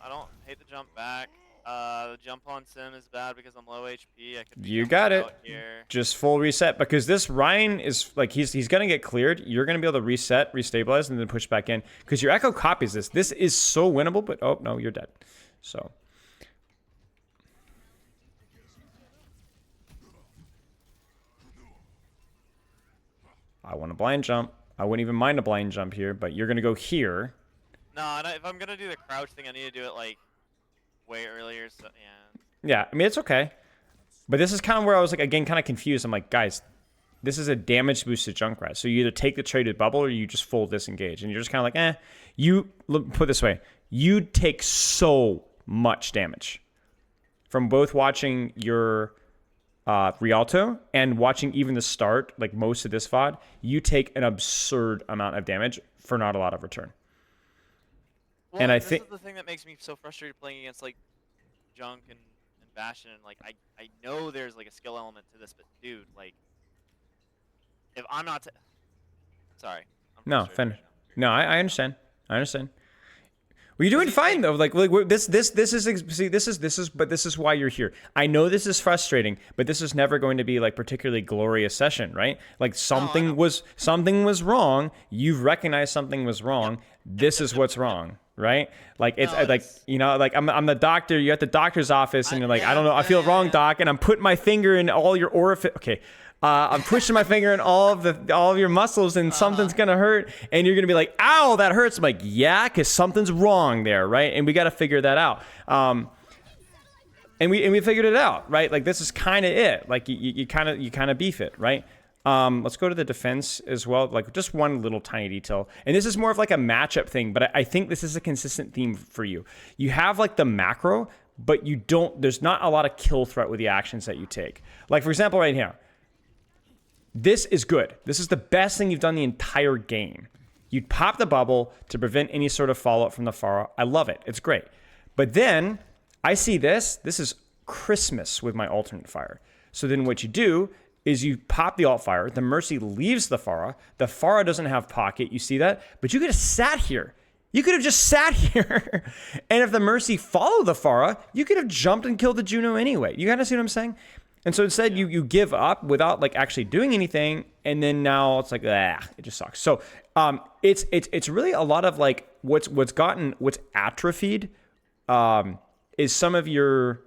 I don't hate the jump back. The jump on Sim is bad because I'm low HP. I could you got it. Here. Just full reset because this Ryan is like he's gonna get cleared. You're gonna be able to reset, restabilize, and then push back in because your Echo copies this. This is so winnable, but oh no, you're dead. So. I want a blind jump. I wouldn't even mind a blind jump here, but you're gonna go here. No, if I'm gonna do the crouch thing, I need to do it like way earlier. So yeah. Yeah, I mean it's okay, but this is kind of where I was like again kind of confused. I'm like, guys, this is a damage boosted Junkrat, so you either take the traded bubble or you just full disengage, and you're just kind of like, eh. You put it this way, you take so much damage from both watching your Rialto and watching even the start, like most of this VOD, you take an absurd amount of damage for not a lot of return. Well, And I and this think is the thing that makes me so frustrated playing against like Junk and Bastion, and like I know there's like a skill element to this, but dude, like if I'm not sorry, I'm no, frustrated Finn. right now. No, I understand. I understand. Well, you're doing Because fine though. Like this is why you're here. I know this is frustrating, but this is never going to be like particularly glorious session, right? Like no, I know. something was wrong. You've recognized something was wrong. Yep. This Yep, is yep, what's yep. wrong, right? Like it's No, like it's like I'm the doctor. You're at the doctor's office, and you're like, I don't know, I feel wrong, yeah. doc, and I'm putting my finger in all your orifice. Okay. I'm pushing my finger in all of your muscles, and something's gonna hurt, and you're gonna be like, "Ow, that hurts!" I'm like, "Yeah, because something's wrong there, right?" And we got to figure that out. And we figured it out, right? Like this is kind of it. Like you kind of beef it, right? Let's go to the defense as well. Like just one little tiny detail, and this is more of like a matchup thing, but I think this is a consistent theme for you. You have like the macro, but you don't. There's not a lot of kill threat with the actions that you take. Like for example, right here. This is good. This is the best thing you've done the entire game. You'd pop the bubble to prevent any sort of fallout from the Pharah. I love it. It's great. But then I see this. This is Christmas with my alternate fire. So then what you do is you pop the alt fire. The Mercy leaves the Pharah. The Pharah doesn't have pocket. You see that? But you could have sat here. You could have just sat here. And if the Mercy followed the Pharah, you could have jumped and killed the Juno anyway. You kind of see what I'm saying? And so instead, you give up without like actually doing anything, and then now it's like it just sucks. So it's really a lot of like what's atrophied is some of your,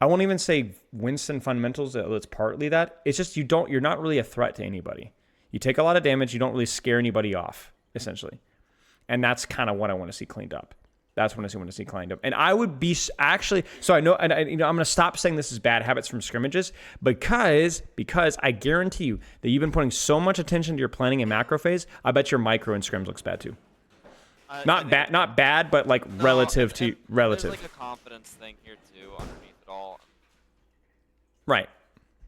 I won't even say Winston fundamentals. It's partly that. It's just you're not really a threat to anybody. You take a lot of damage. You don't really scare anybody off essentially, and that's kind of what I want to see cleaned up. That's when I want to see cleaned up. And I would be actually, so I know, and I'm going to stop saying this is bad habits from scrimmages because I guarantee you that you've been putting so much attention to your planning and macro phase. I bet your micro and scrims looks bad too. Not bad, but like no, relative. There's like a confidence thing here too underneath it all. Right.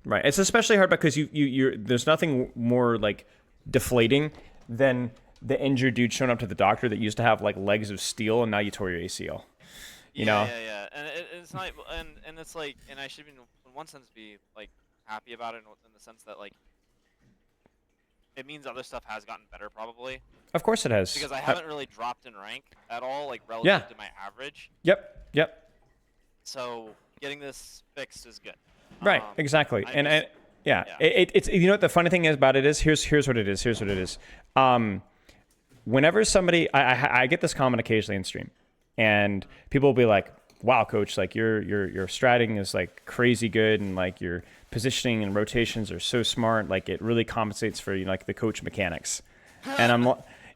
It's especially hard because you're there's nothing more like deflating than the injured dude showing up to the doctor that used to have like legs of steel, and now you tore your ACL. You know? Yeah. And it's not, and it's like, and I should, in one sense, be like happy about it in the sense that like it means other stuff has gotten better probably. Of course it has. Because I haven't really dropped in rank at all, like relative to my average. Yep. So getting this fixed is good. Right. Exactly. It's you know what the funny thing is about it is here's what it is. Whenever somebody, I get this comment occasionally in stream, and people will be like, "Wow, coach, like your stratting is like crazy good, and like your positioning and rotations are so smart. Like it really compensates for like the coach mechanics." And I'm,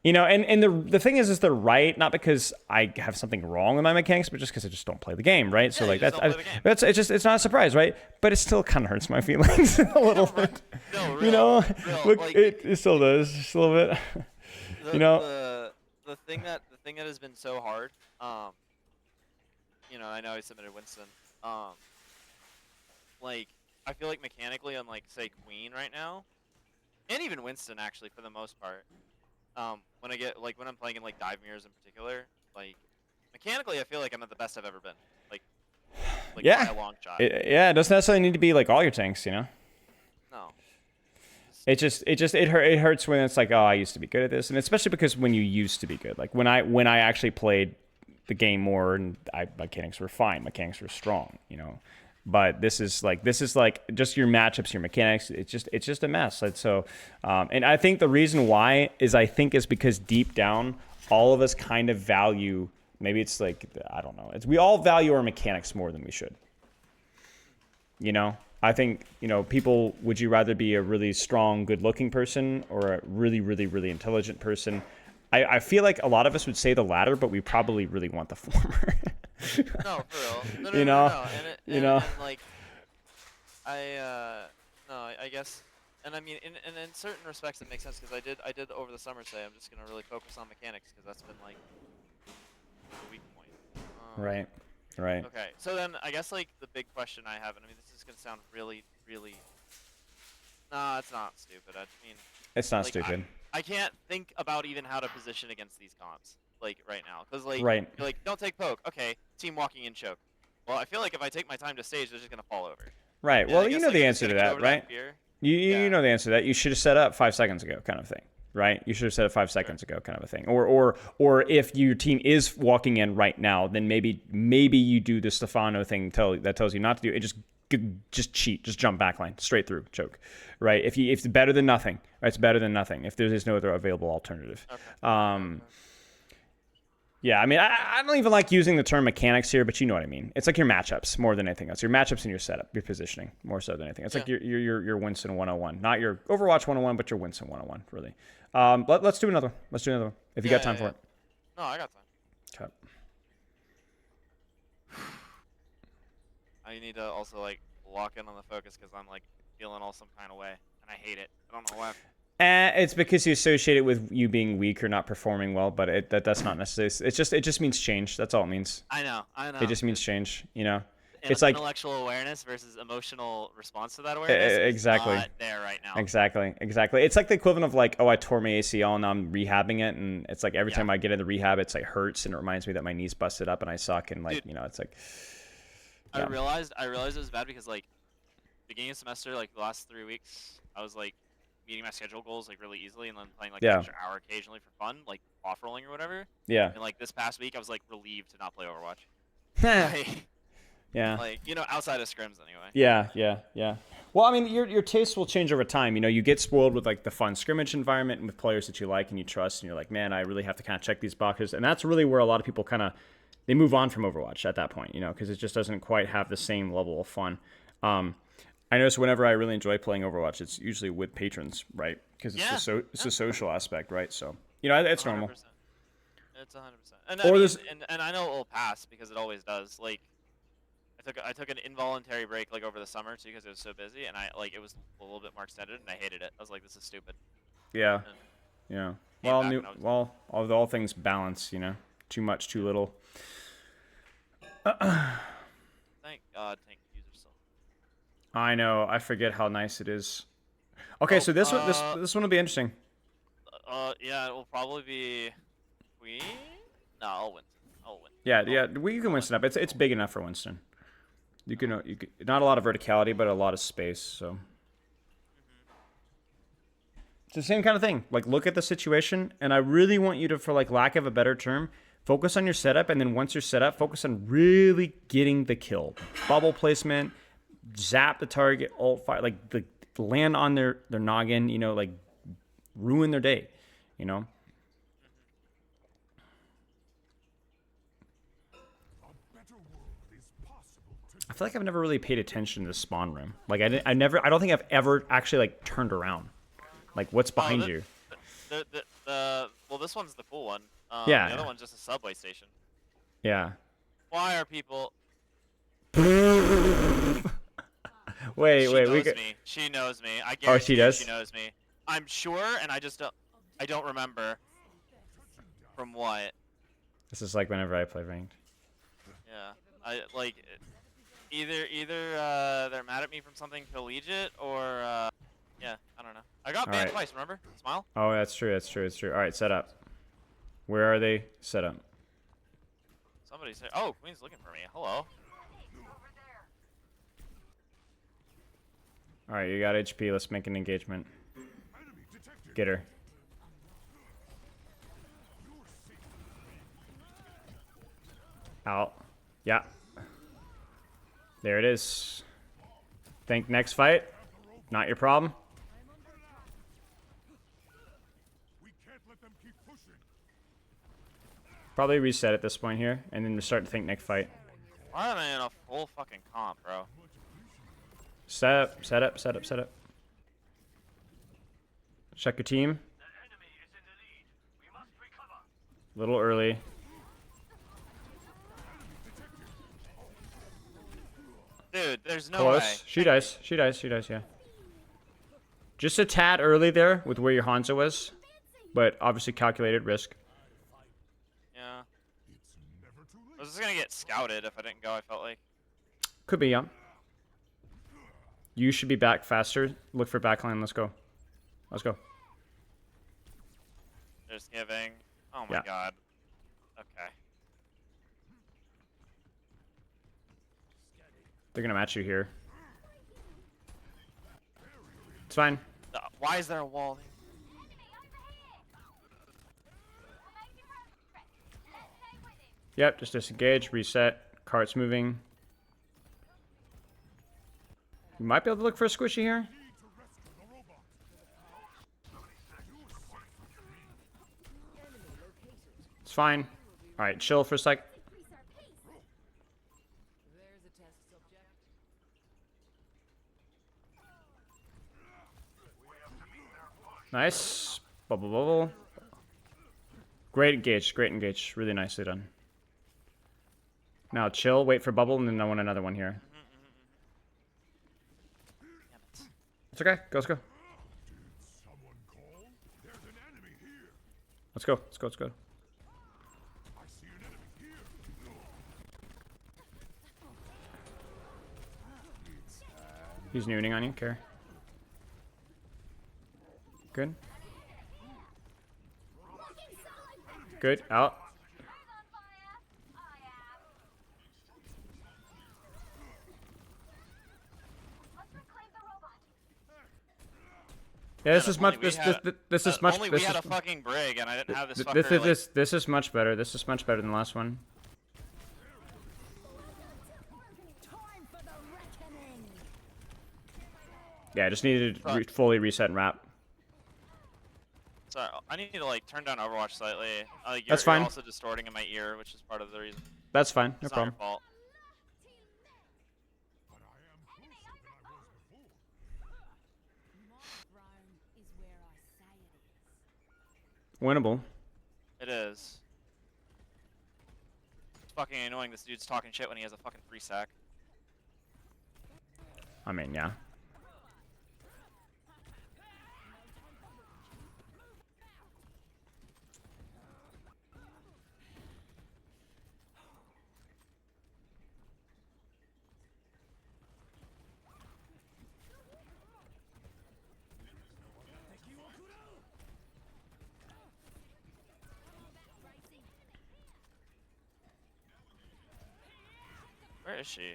and the thing is they're right, not because I have something wrong with my mechanics, but just because I just don't play the game, right? So like it's not a surprise, right? But it still kind of hurts my feelings a little bit. No, real, look, like, it still does just a little bit. The thing that has been so hard, I know I submitted Winston. Like I feel like mechanically on like say Queen right now, and even Winston actually for the most part. When I'm playing in like dive mirrors in particular, like mechanically I feel like I'm at the best I've ever been. Like by a long shot. It doesn't necessarily need to be like all your tanks, No. It hurts when it's like, oh, I used to be good at this, and especially because when you used to be good, like when I actually played the game more, and my mechanics were fine, mechanics were strong, But this is like just your matchups, your mechanics. It's just a mess. And so, and I think the reason why is because deep down, all of us kind of value. Maybe it's like I don't know. We all value our mechanics more than we should. I think, people, would you rather be a really strong, good-looking person or a really, really, really intelligent person? I feel like a lot of us would say the latter, but we probably really want the former. No, for real. No. And like, I guess, and I mean, in certain respects it makes sense because I did over the summer say I'm just gonna really focus on mechanics because that's been like the weak point. Right. Right. Okay, so then I guess like the big question I have, and I mean this is gonna sound really, really. Nah, it's not stupid. I mean, It's not like stupid. I can't think about even how to position against these comps like right now, because like Right. you're like don't take poke. Okay, team walking in choke. Well, I feel like if I take my time to stage, they're just gonna fall over. Right. And I Well, you guess know like the I just answer gotta to get that, over that right? fear. You Yeah. know the answer to that. You should have set up 5 seconds ago, kind of thing, right? You should have set up five Sure. seconds ago, kind of a thing. Or if your team is walking in right now, then maybe you do the Stefano thing that tells you not to do it. Just cheat, just jump backline straight through choke, right? If it's better than nothing, right? It's better than nothing. If there is no other available alternative. Okay. Okay. Um, Okay. Yeah, I mean, I don't even like using the term mechanics here, but you know what I mean. It's like your matchups more than anything else. Your matchups and your setup, your positioning more so than anything. It's like Yeah. your Winston 101, not your Overwatch 101, but your Winston 101, really. Let's do another one. Let's do another one if you Yeah. got time for Yeah. it. No, I got time. Okay. I need to also like lock in on the focus because I'm like feeling all some kind of way, and I hate it. I don't know why. It's because you associate it with you being weak or not performing well, but that's not necessary. It just means change. That's all it means. I know. I It know. just means It's change. You know, it's like intellectual awareness versus emotional response to that awareness is exactly. not there right now. Exactly. It's like the equivalent of like, oh, I tore my ACL and now I'm rehabbing it, and it's like every Yeah. time I get into rehab, it's like hurts and it reminds me that my knee's busted up and I suck and like Dude, it's like, I yeah, realized it was bad because like beginning of semester, like the last 3 weeks, I was like meeting my schedule goals like really easily and then playing like an yeah, extra hour occasionally for fun, like off rolling or whatever. yeah, And like this past week, I was like relieved to not play Overwatch. Like, yeah, like outside of scrims anyway. yeah. Well, I mean, your tastes will change over time. You know, you get spoiled with like the fun scrimmage environment and with players that you like and you trust, and you're like, man, I really have to kind of check these boxes, and that's really where a lot of people kind of they move on from Overwatch at that point, you know, because it just doesn't quite have the same level of fun. I notice whenever I really enjoy playing Overwatch, it's usually with patrons, right? Because it's Yeah. it's the social aspect, right? So you know, it's normal. 100%. It's 100%. And I Or mean, there's and I know it will pass because it always does. Like, I took an involuntary break like over the summer too because it was so busy, and I like it was a little bit more extended, and I hated it. I was like, this is stupid. yeah, And yeah. came Well, back and I was all things balance, you know, too much, too little. thank God tank user still. I know. I forget how nice it is. Okay, so this one will be interesting. Yeah, it will probably be Queen. No, I'll win. I'll win. Yeah, I'll yeah. win. You can I'll win. Winston up. It's big enough for Winston. You can not a lot of verticality, but a lot of space. So it's the same kind of thing. Like look at the situation, and I really want you to, for like lack of a better term, focus on your setup, and then once you're set up, focus on really getting the kill, bubble placement, zap the target, ult fire, like the land on their noggin. You know, like ruin their day. You know. I feel like I've never really paid attention to the spawn room. Like I don't think I've ever actually like turned around. Like what's behind you? Well, this one's the cool one. Yeah. The other one's just a subway station. Yeah. Why are people? Wait, She we knows could. me. She knows me. I Oh, she guarantee you does? she knows me. I'm sure, and I just don't. I don't remember from what. This is like whenever I play ranked. Yeah, I like either they're mad at me from something collegiate or yeah, I don't know. I got banned Alright. twice. Remember? Smile. Oh, that's true. That's true. That's true. All right, set up. Where are they? Set up. Somebody said, "Oh, Queen's looking for me." Hello. All right, you got HP. Let's make an engagement. Get her. Out. Yeah. There it is. Think next fight. Not your problem. Probably reset at this point here, and then start to think next fight. Why am I in a full fucking comp, bro? Set up, set up, set up, set up. Check your team. A little early. Dude, there's no Close. way. She dies. She dies. She dies, yeah. Just a tad early there with where your Hanzo was, but obviously calculated risk. Yeah. was just gonna get scouted if I didn't go, I felt like. Could be, yeah. You should be back faster. Look for backline. Let's go. Let's go. Just giving. Oh my Yeah. god. Okay. They're gonna match you here. It's fine. Why is there a wall? Yep, just disengage, reset. Cart's moving. You might be able to look for a squishy here. It's fine. Alright, chill for a sec. Nice. Bubble, bubble. Great engage, great engage. Really nicely done. Now chill, wait for bubble, and then I want another one here. It's okay. Go, let's go. Let's go. Let's go. Let's go. He's nooning on you. Care. Good. Good. Out. Yeah, this is much. This is much. Only we had a fucking brig, and I didn't have this fucker. This is much better. This is much better than the last one. Yeah, I just needed to fully reset and wrap. Sorry, I need to like turn down Overwatch slightly. That's fine. You're also distorting in my ear, which is part of the reason. That's fine. No It's problem. not your fault. Winnable. It is. It's fucking annoying. This dude's talking shit when he has a fucking free sack. I mean, yeah. Where is she?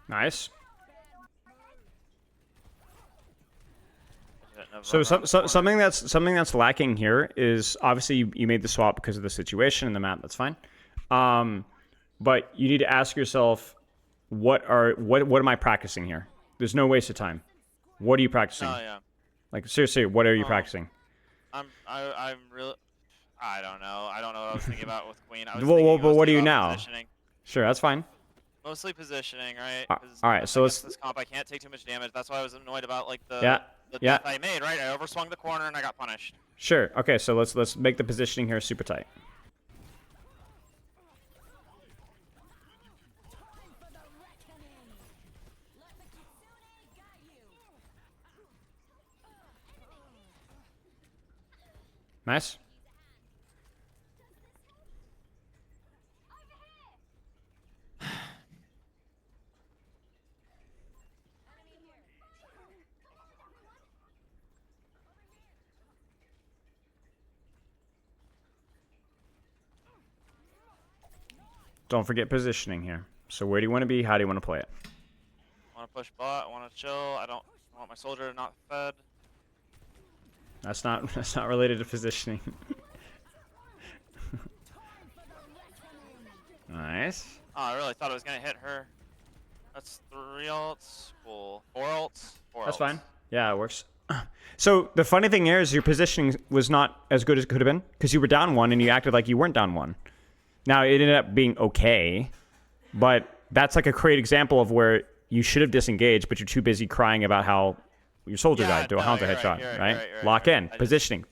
Nice. So Something that's lacking here is obviously you made the swap because of the situation and the map. That's fine. But you need to ask yourself, what am I practicing here? There's no waste of time. What are you practicing? Oh yeah. Like seriously, what are you practicing? I'm really. I don't know. I don't know what I was thinking about with Queen. I was Well, but what are you about now? Positioning. Sure, that's fine. Mostly positioning, right? All right, so let's. This comp, I can't take too much damage. That's why I was annoyed about like the Yeah. death I made, right? I overswung the corner and I got punished. Sure. Okay, so let's make the positioning here super tight. Nice. Don't forget positioning here. So where do you want to be? How do you want to play it? I want to push bot. I want to chill. I want my soldier to not fed. That's not related to positioning. Nice. Oh, I really thought I was gonna hit her. That's 3 ults. Cool. 4 ults. 4 That's ults. fine. Yeah, it works. So the funny thing here is your positioning was not as good as it could have been because you were down 1 and you acted like you weren't down 1. Now it ended up being okay, but that's like a great example of where you should have disengaged, but you're too busy crying about how your soldier died to a Haunter headshot, right? Lock in. Positioning.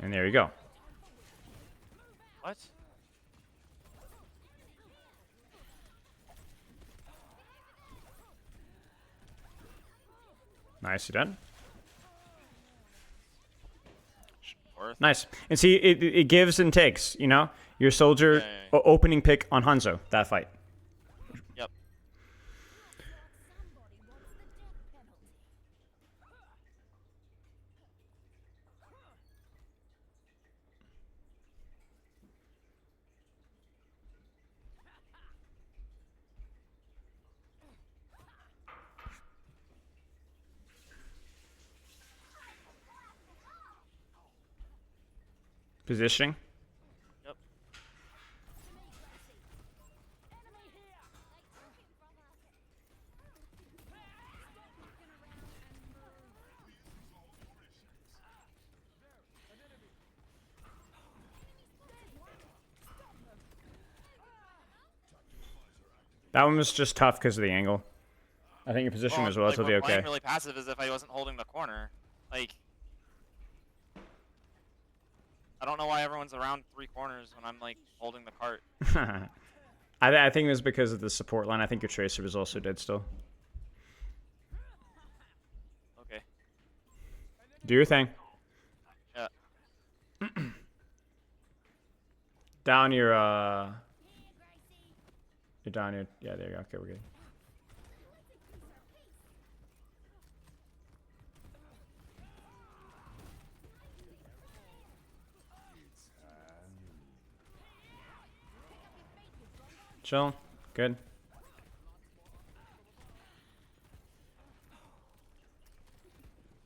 And there you go. What? Nice, you done? Worth. Nice. And see, it gives and takes, you know? Your soldier opening pick on Hanzo, that fight. Yep. Positioning. Yep. That one was just tough because of the angle. I think your position was relatively like, okay. playing really passive as if I wasn't holding the corner. Like, I don't know why everyone's around 3 corners when I'm like holding the cart. I think it was because of the support line. I think your Tracer was also dead still. Okay. Do your thing. Yeah. Down your, You're down your... Yeah, there you go. Okay, we're good. Chill. Good.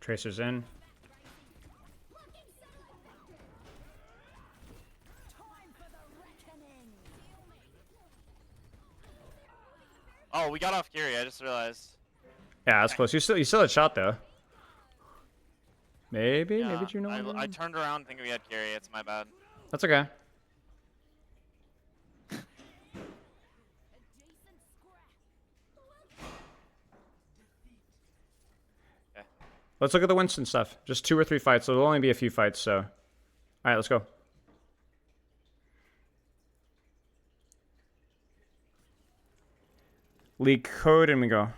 Tracer's in. Oh, we got off Gary. I just realized. Yeah, that's close. You still had shot though. Maybe Yeah, you know. I turned around thinking we had Gary. It's my bad. That's okay. Okay. Let's look at the Winston stuff. Just 2 or 3 fights. So it'll only be a few fights. So, all right, let's go. League code and we go.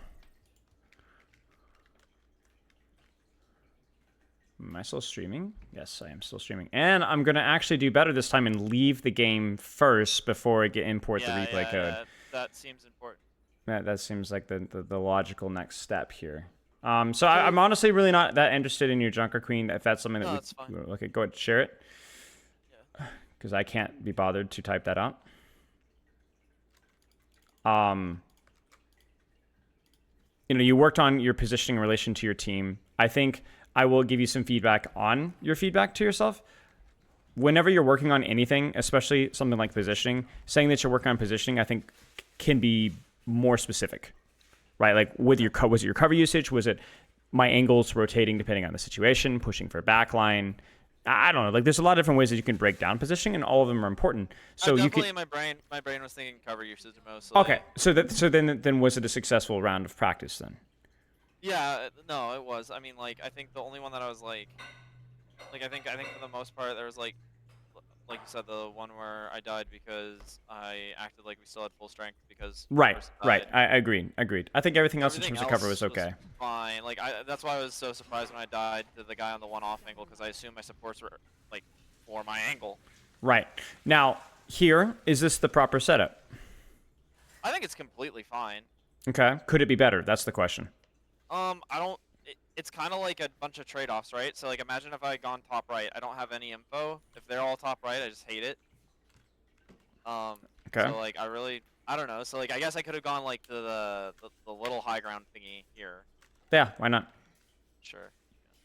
Am I still streaming? Yes, I am still streaming. And I'm going to actually do better this time and leave the game first before I import the replay code. Yeah, that seems important. That seems like the logical next step here. So I'm honestly really not that interested in your Junker Queen. If that's something that we look at, go ahead and share it. Because I can't be bothered to type that out. You know, you worked on your positioning in relation to your team. I think I will give you some feedback on your feedback to yourself. Whenever you're working on anything, especially something like positioning, saying that you're working on positioning, I think can be more specific, right? Like was it your cover usage? Was it my angles rotating depending on the situation, pushing for backline? I don't know. Like there's a lot of different ways that you can break down positioning, and all of them are important. So you can. In my brain was thinking cover usage most. Okay, so then was it a successful round of practice then? Yeah, no, it was. I mean, like I think the only one that I was like I think for the most part there was like you said, the one where I died because I acted like we still had full strength because right. I agreed. I think everything else in terms of cover was okay. Fine. Like that's why I was so surprised when I died to the guy on the one-off angle because I assumed my supports were like for my angle. Right. Now here, is this the proper setup? I think it's completely fine. Okay. Could it be better? That's the question. I don't. It's kind of like a bunch of trade-offs, right? So like imagine if I had gone top right. I don't have any info. If they're all top right, I just hate it. Okay. So like I don't know. So like I guess I could have gone like to the little high ground thingy here. Yeah, why not? Sure.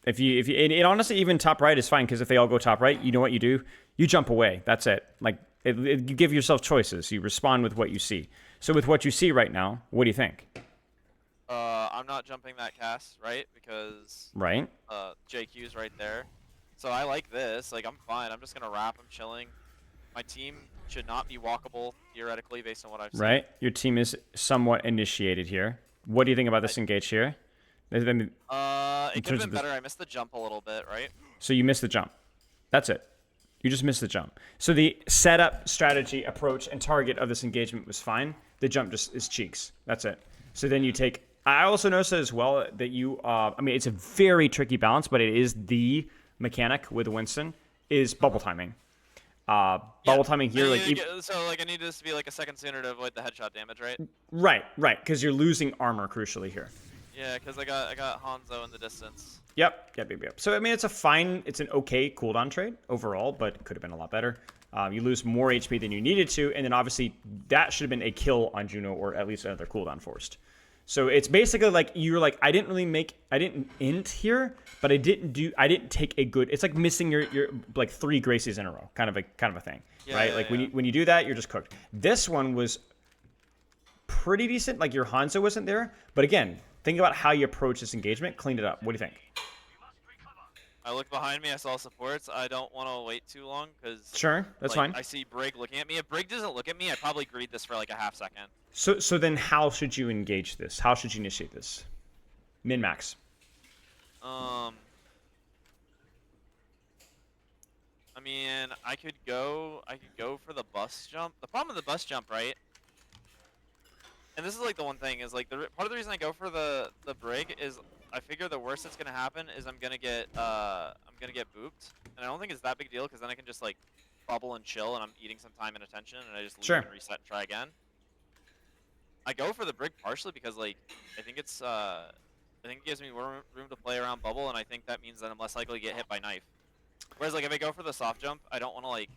If you and honestly even top right is fine because if they all go top right, you know what you do? You jump away. That's it. Like you give yourself choices. You respond with what you see. So with what you see right now, what do you think? I'm not jumping that cast, right? Because right. JQ's right there. So I like this. Like I'm fine. I'm just gonna wrap. I'm chilling. My team should not be walkable theoretically based on what I've seen. Right. Your team is somewhat initiated here. What do you think about this engage here? It could have been better. I missed the jump a little bit, right? So you missed the jump. That's it. You just missed the jump. So the setup, strategy, approach, and target of this engagement was fine. The jump just is cheeks. That's it. So then you take I also noticed as well that you, I mean, it's a very tricky balance, but it is the mechanic with Winston is bubble timing. Yeah. Bubble timing here, like, So like I need this to be like a second sooner to avoid the headshot damage, right? right, because you're losing armor crucially here. Yeah, because I got Hanzo in the distance. Yep. So I mean, it's an okay cooldown trade overall, but it could have been a lot better. You lose more HP than you needed to, and then obviously that should have been a kill on Juno, or at least another cooldown forced. So it's basically like you're like, I didn't int here, but I didn't take a good. It's like missing your like 3 Gracies in a row, kind of a thing, Yeah, right? yeah, Like yeah. when you do that, you're just cooked. This one was pretty decent. Like your Hanzo wasn't there, but again, think about how you approach this engagement. Cleaned it up. What do you think? I look behind me. I saw supports. I don't want to wait too long because Sure, that's like fine. I see Brig looking at me. If Brig doesn't look at me, I probably greed this for like a half second. So then how should you engage this? How should you initiate this? Min max. Um, I mean, I could go for the bus jump. The problem with the bus jump, right? And this is like the one thing is like part of the reason I go for the Brig is I figure the worst that's gonna happen is I'm gonna get booped, and I don't think it's that big deal because then I can just like bubble and chill, and I'm eating some time and attention, and I just leave Sure. and reset and try again. I go for the Brig partially because like I think it gives me more room to play around bubble, and I think that means that I'm less likely to get hit by knife. Whereas like if I go for the soft jump, I don't want to like.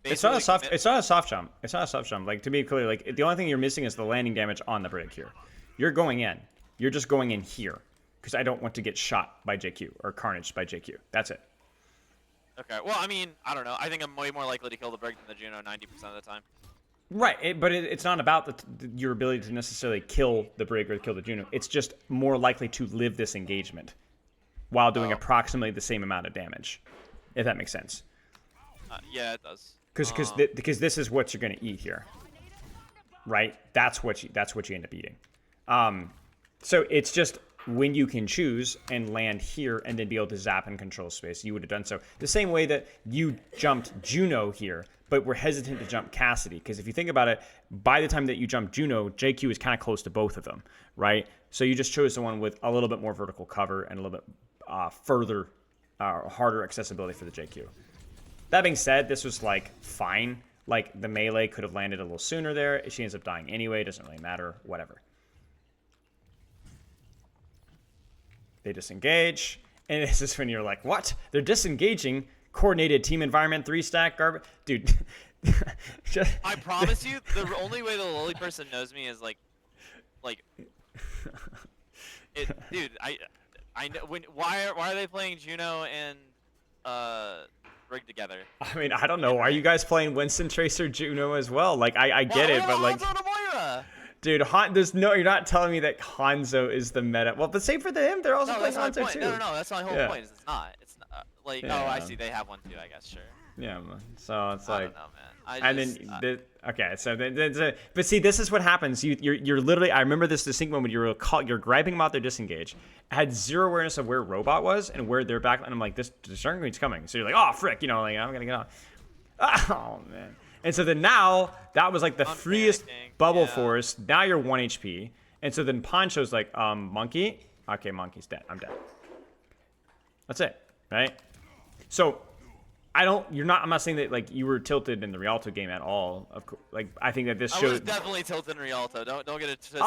It's not a soft. Commit. It's not a soft jump. It's not a soft jump. Like to be clear, like the only thing you're missing is the landing damage on the Brig here. You're going in. You're just going in here because I don't want to get shot by JQ or carnaged by JQ. That's it. Okay. Well, I mean, I don't know. I think I'm way more likely to kill the Brig than the Juno 90% of the time. Right, but it's not about your ability to necessarily kill the Brig or kill the Juno. It's just more likely to live this engagement while doing approximately the same amount of damage, if that makes sense. Yeah, it does. Because this is what you're going to eat here, right? That's what you end up eating. So it's just when you can choose and land here and then be able to zap and control space, you would have done so. The same way that you jumped Juno here, but were hesitant to jump Cassidy. Because if you think about it, by the time that you jump Juno, JQ is kind of close to both of them, right? So you just chose the one with a little bit more vertical cover and a little bit further, harder accessibility for the JQ. That being said, this was like fine. Like the melee could have landed a little sooner there. She ends up dying anyway. Doesn't really matter. Whatever. They disengage. And this is when you're like, what? They're disengaging. Coordinated team environment 3-stack garbage. Dude. I promise you, the only way the lowly person knows me is like, dude. I know why are they playing Juno and Brig together? I mean, I don't know. Are you guys playing Winston, Tracer, Juno as well? Like, I get it, but like, dude, you're not telling me that Hanzo is the meta. Well, but same for them. They're also playing Hanzo too. No, that's my whole point. Is it's not. It's not like Yeah. oh, I see. They have one too. I guess sure. Yeah, so it's like, I don't know, man. Okay, so but see, this is what happens. You're literally. I remember this distinct moment. You're griping about their disengage. I had zero awareness of where Robot was and where their back. And I'm like, this Discern Queen's coming. So you're like, oh frick, like I'm gonna get off. Oh man. And so then now that was like the freest bubble force. Now you're 1 HP. And so then Poncho's like, Monkey. Okay, Monkey's dead. I'm dead. That's it, right? So. I'm not saying that like you were tilted in the Rialto game at all. Of course, like I think that this showed. I was definitely tilted in Rialto. Don't get it twisted.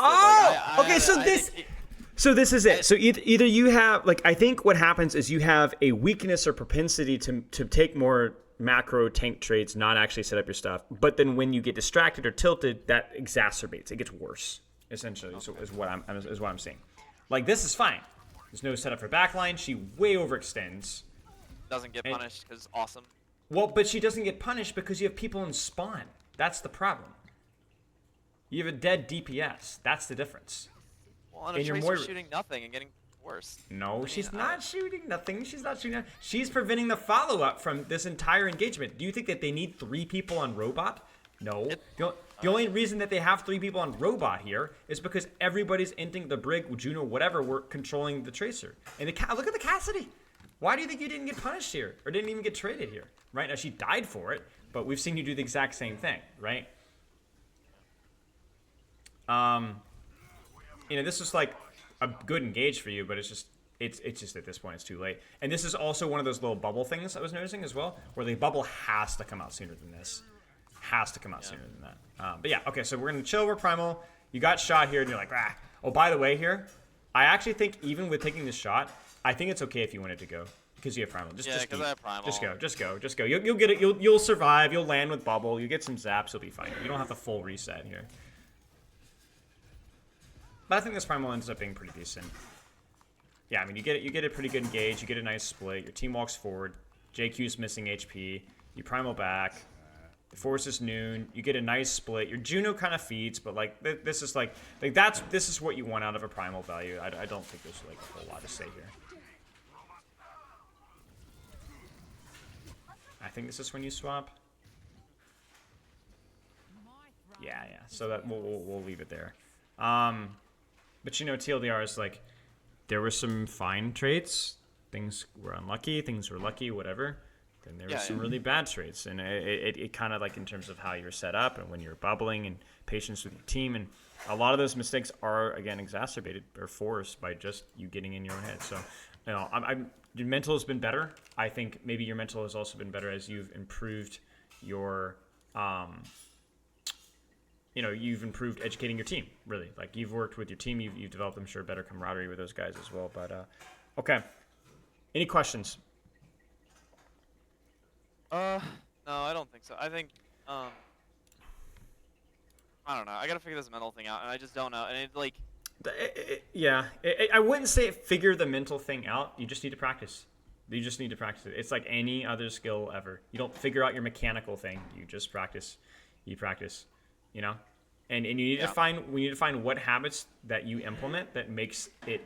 Okay. So this is it. So either you have like I think what happens is you have a weakness or propensity to take more macro tank trades, not actually set up your stuff. But then when you get distracted or tilted, that exacerbates. It gets worse. Essentially, okay. So is what I'm seeing. Like this is fine. There's no setup for backline. She way overextends. Doesn't get punished because it's awesome. Well, but she doesn't get punished because you have people in spawn. That's the problem. You have a dead DPS. That's the difference. Well, and Tracer's shooting nothing and getting worse. No, she's not shooting nothing. She's not shooting nothing. She's preventing the follow-up from this entire engagement. Do you think that they need 3 people on Robot? No. The only reason that they have 3 people on Robot here is because everybody's inting the Brig, Juno, whatever, we're controlling the Tracer. And look at the Cassidy. Why do you think you didn't get punished here? Or didn't even get traded here? Right? Now, she died for it, but we've seen you do the exact same thing, right? this is like a good engage for you, but it's just at this point it's too late. And this is also one of those little bubble things I was noticing as well, where the bubble has to come out sooner than this. Has to come out sooner than that. But yeah, okay, so we're gonna chill. We're primal. You got shot here, and you're like, ah. Oh, by the way, here, I actually think even with taking this shot, I think it's okay if you wanted to go because you have primal. Just because I have primal. Just go. You'll get it. You'll survive. You'll land with bubble. You get some zaps. You'll be fine. You don't have to full reset here. But I think this primal ends up being pretty decent. Yeah, I mean, you get a pretty good engage. You get a nice split. Your team walks forward. JQ's missing HP. You primal back. The force is noon. You get a nice split. Your Juno kind of feeds, but like this is this is what you want out of a primal value. I don't think there's like a whole lot to say here. I think this is when you swap. Yeah. So that we'll leave it there. But TLDR is like there were some fine traits. Things were unlucky. Things were lucky. Whatever. Then there were some really bad traits, and it kind of like in terms of how you're set up and when you're bubbling and patience with your team, and a lot of those mistakes are again exacerbated or forced by just you getting in your own head. So, your mental has been better. I think maybe your mental has also been better as you've improved your, you've improved educating your team. Really, like you've worked with your team, you've developed, I'm sure, better camaraderie with those guys as well. But okay, any questions? No, I don't think so. I think, I don't know. I gotta figure this mental thing out, and I just don't know. And it, like... I wouldn't say figure the mental thing out. You just need to practice. You just need to practice it. It's like any other skill ever. You don't figure out your mechanical thing. You just practice. You practice, And you need to find what habits that you implement that makes it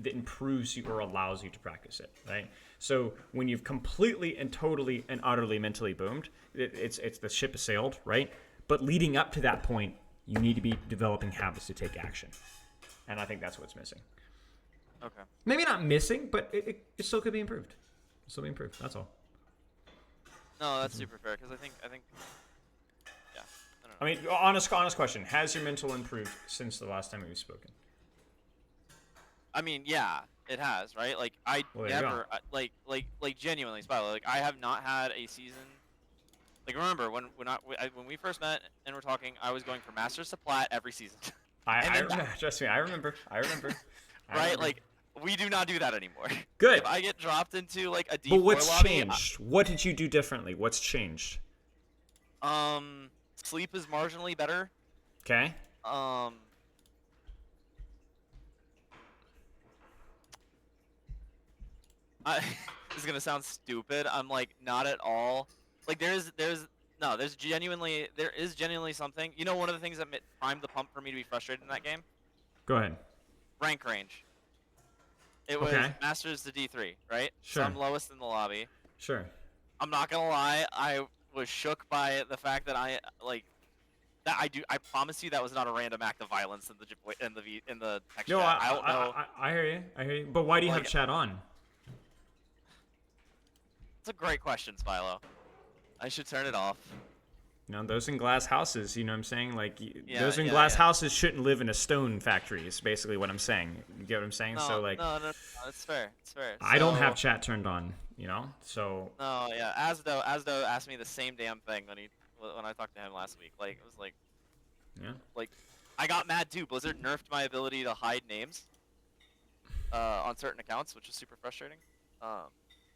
that improves you or allows you to practice it, right? So when you've completely and totally and utterly mentally boomed, it's the ship has sailed, right? But leading up to that point, you need to be developing habits to take action, and I think that's what's missing. Okay. Maybe not missing, but it still could be improved. It'll still be improved. That's all. No, that's super fair because I think. Yeah. I mean, honest question. Has your mental improved since the last time we've spoken? I mean, yeah, it has, right? Like like genuinely, Spyro. Like I have not had a season. Like remember when we first met and we're talking, I was going from Masters to Plat every season. I trust me, I remember. Right, like we do not do that anymore. Good. If I get dropped into like a D4 but what's lobby, changed? What did you do differently? What's changed? Sleep is marginally better. Okay. This is gonna sound stupid. I'm like not at all. Like there is genuinely something. One of the things that primed the pump for me to be frustrated in that game. Go ahead. Rank range. It was Masters to D3, right? Sure. So I'm lowest in the lobby. Sure. I'm not gonna lie. I was shook by the fact that I promise you that was not a random act of violence in the text No, chat. I don't know. I hear you. But why do you have chat on? It's a great question, Spylo. I should turn it off. Those in glass houses, you know what I'm saying? Like, those in glass houses shouldn't live in a stone factory, is basically what I'm saying. You get what I'm saying? No, it's fair. It's fair. I don't have chat turned on, so... No, yeah. Asdo asked me the same damn thing when I talked to him last week. Like, it was like... Yeah. Like, I got mad too. Blizzard nerfed my ability to hide names on certain accounts, which was super frustrating.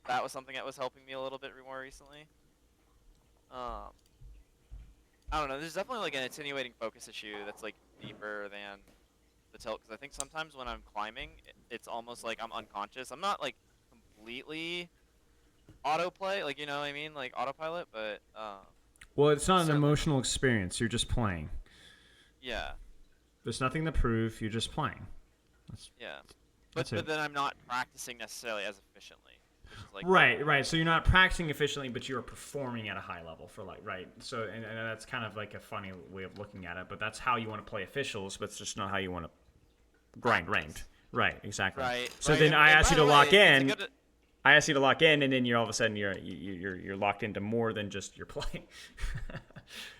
That was something that was helping me a little bit more recently. I don't know. There's definitely like an attenuating focus issue that's like deeper than the tilt. Because I think sometimes when I'm climbing, it's almost like I'm unconscious. I'm not like completely autoplay, like you know what I mean, like autopilot, but well, it's not an emotional experience. You're just playing. Yeah. There's nothing to prove. You're just playing. But then I'm not practicing necessarily as efficiently. Like right. So you're not practicing efficiently, but you're performing at a high level for right. So and that's kind of like a funny way of looking at it, but that's how you want to play officials, but it's just not how you want to grind ranked. Right, exactly. Right. So then I asked you to lock in. And then you're all of a sudden you're locked into more than just your play.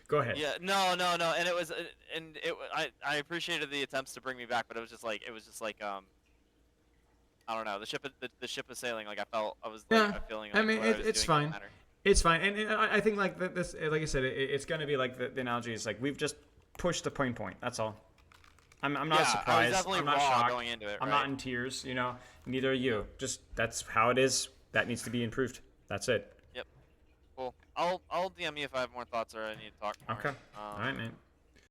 Go ahead. Yeah, no, no, no, and it was, and it, I appreciated the attempts to bring me back, but it was just like, I don't know, the ship was sailing. Like I was like, Yeah, I feeling I like mean what I was it's doing didn't fine. matter. It's fine, and I think like this, like I said, it's gonna be like the analogy is like we've just pushed the point. That's all. I'm not Yeah, I was surprised. definitely I'm not raw shocked. going into it, I'm not right? in tears. You know, neither are Yep, you. Just that's how it is. That needs to be improved. That's it. yep, cool. I'll DM you if I have more thoughts or I need to talk more. Okay. All right, man.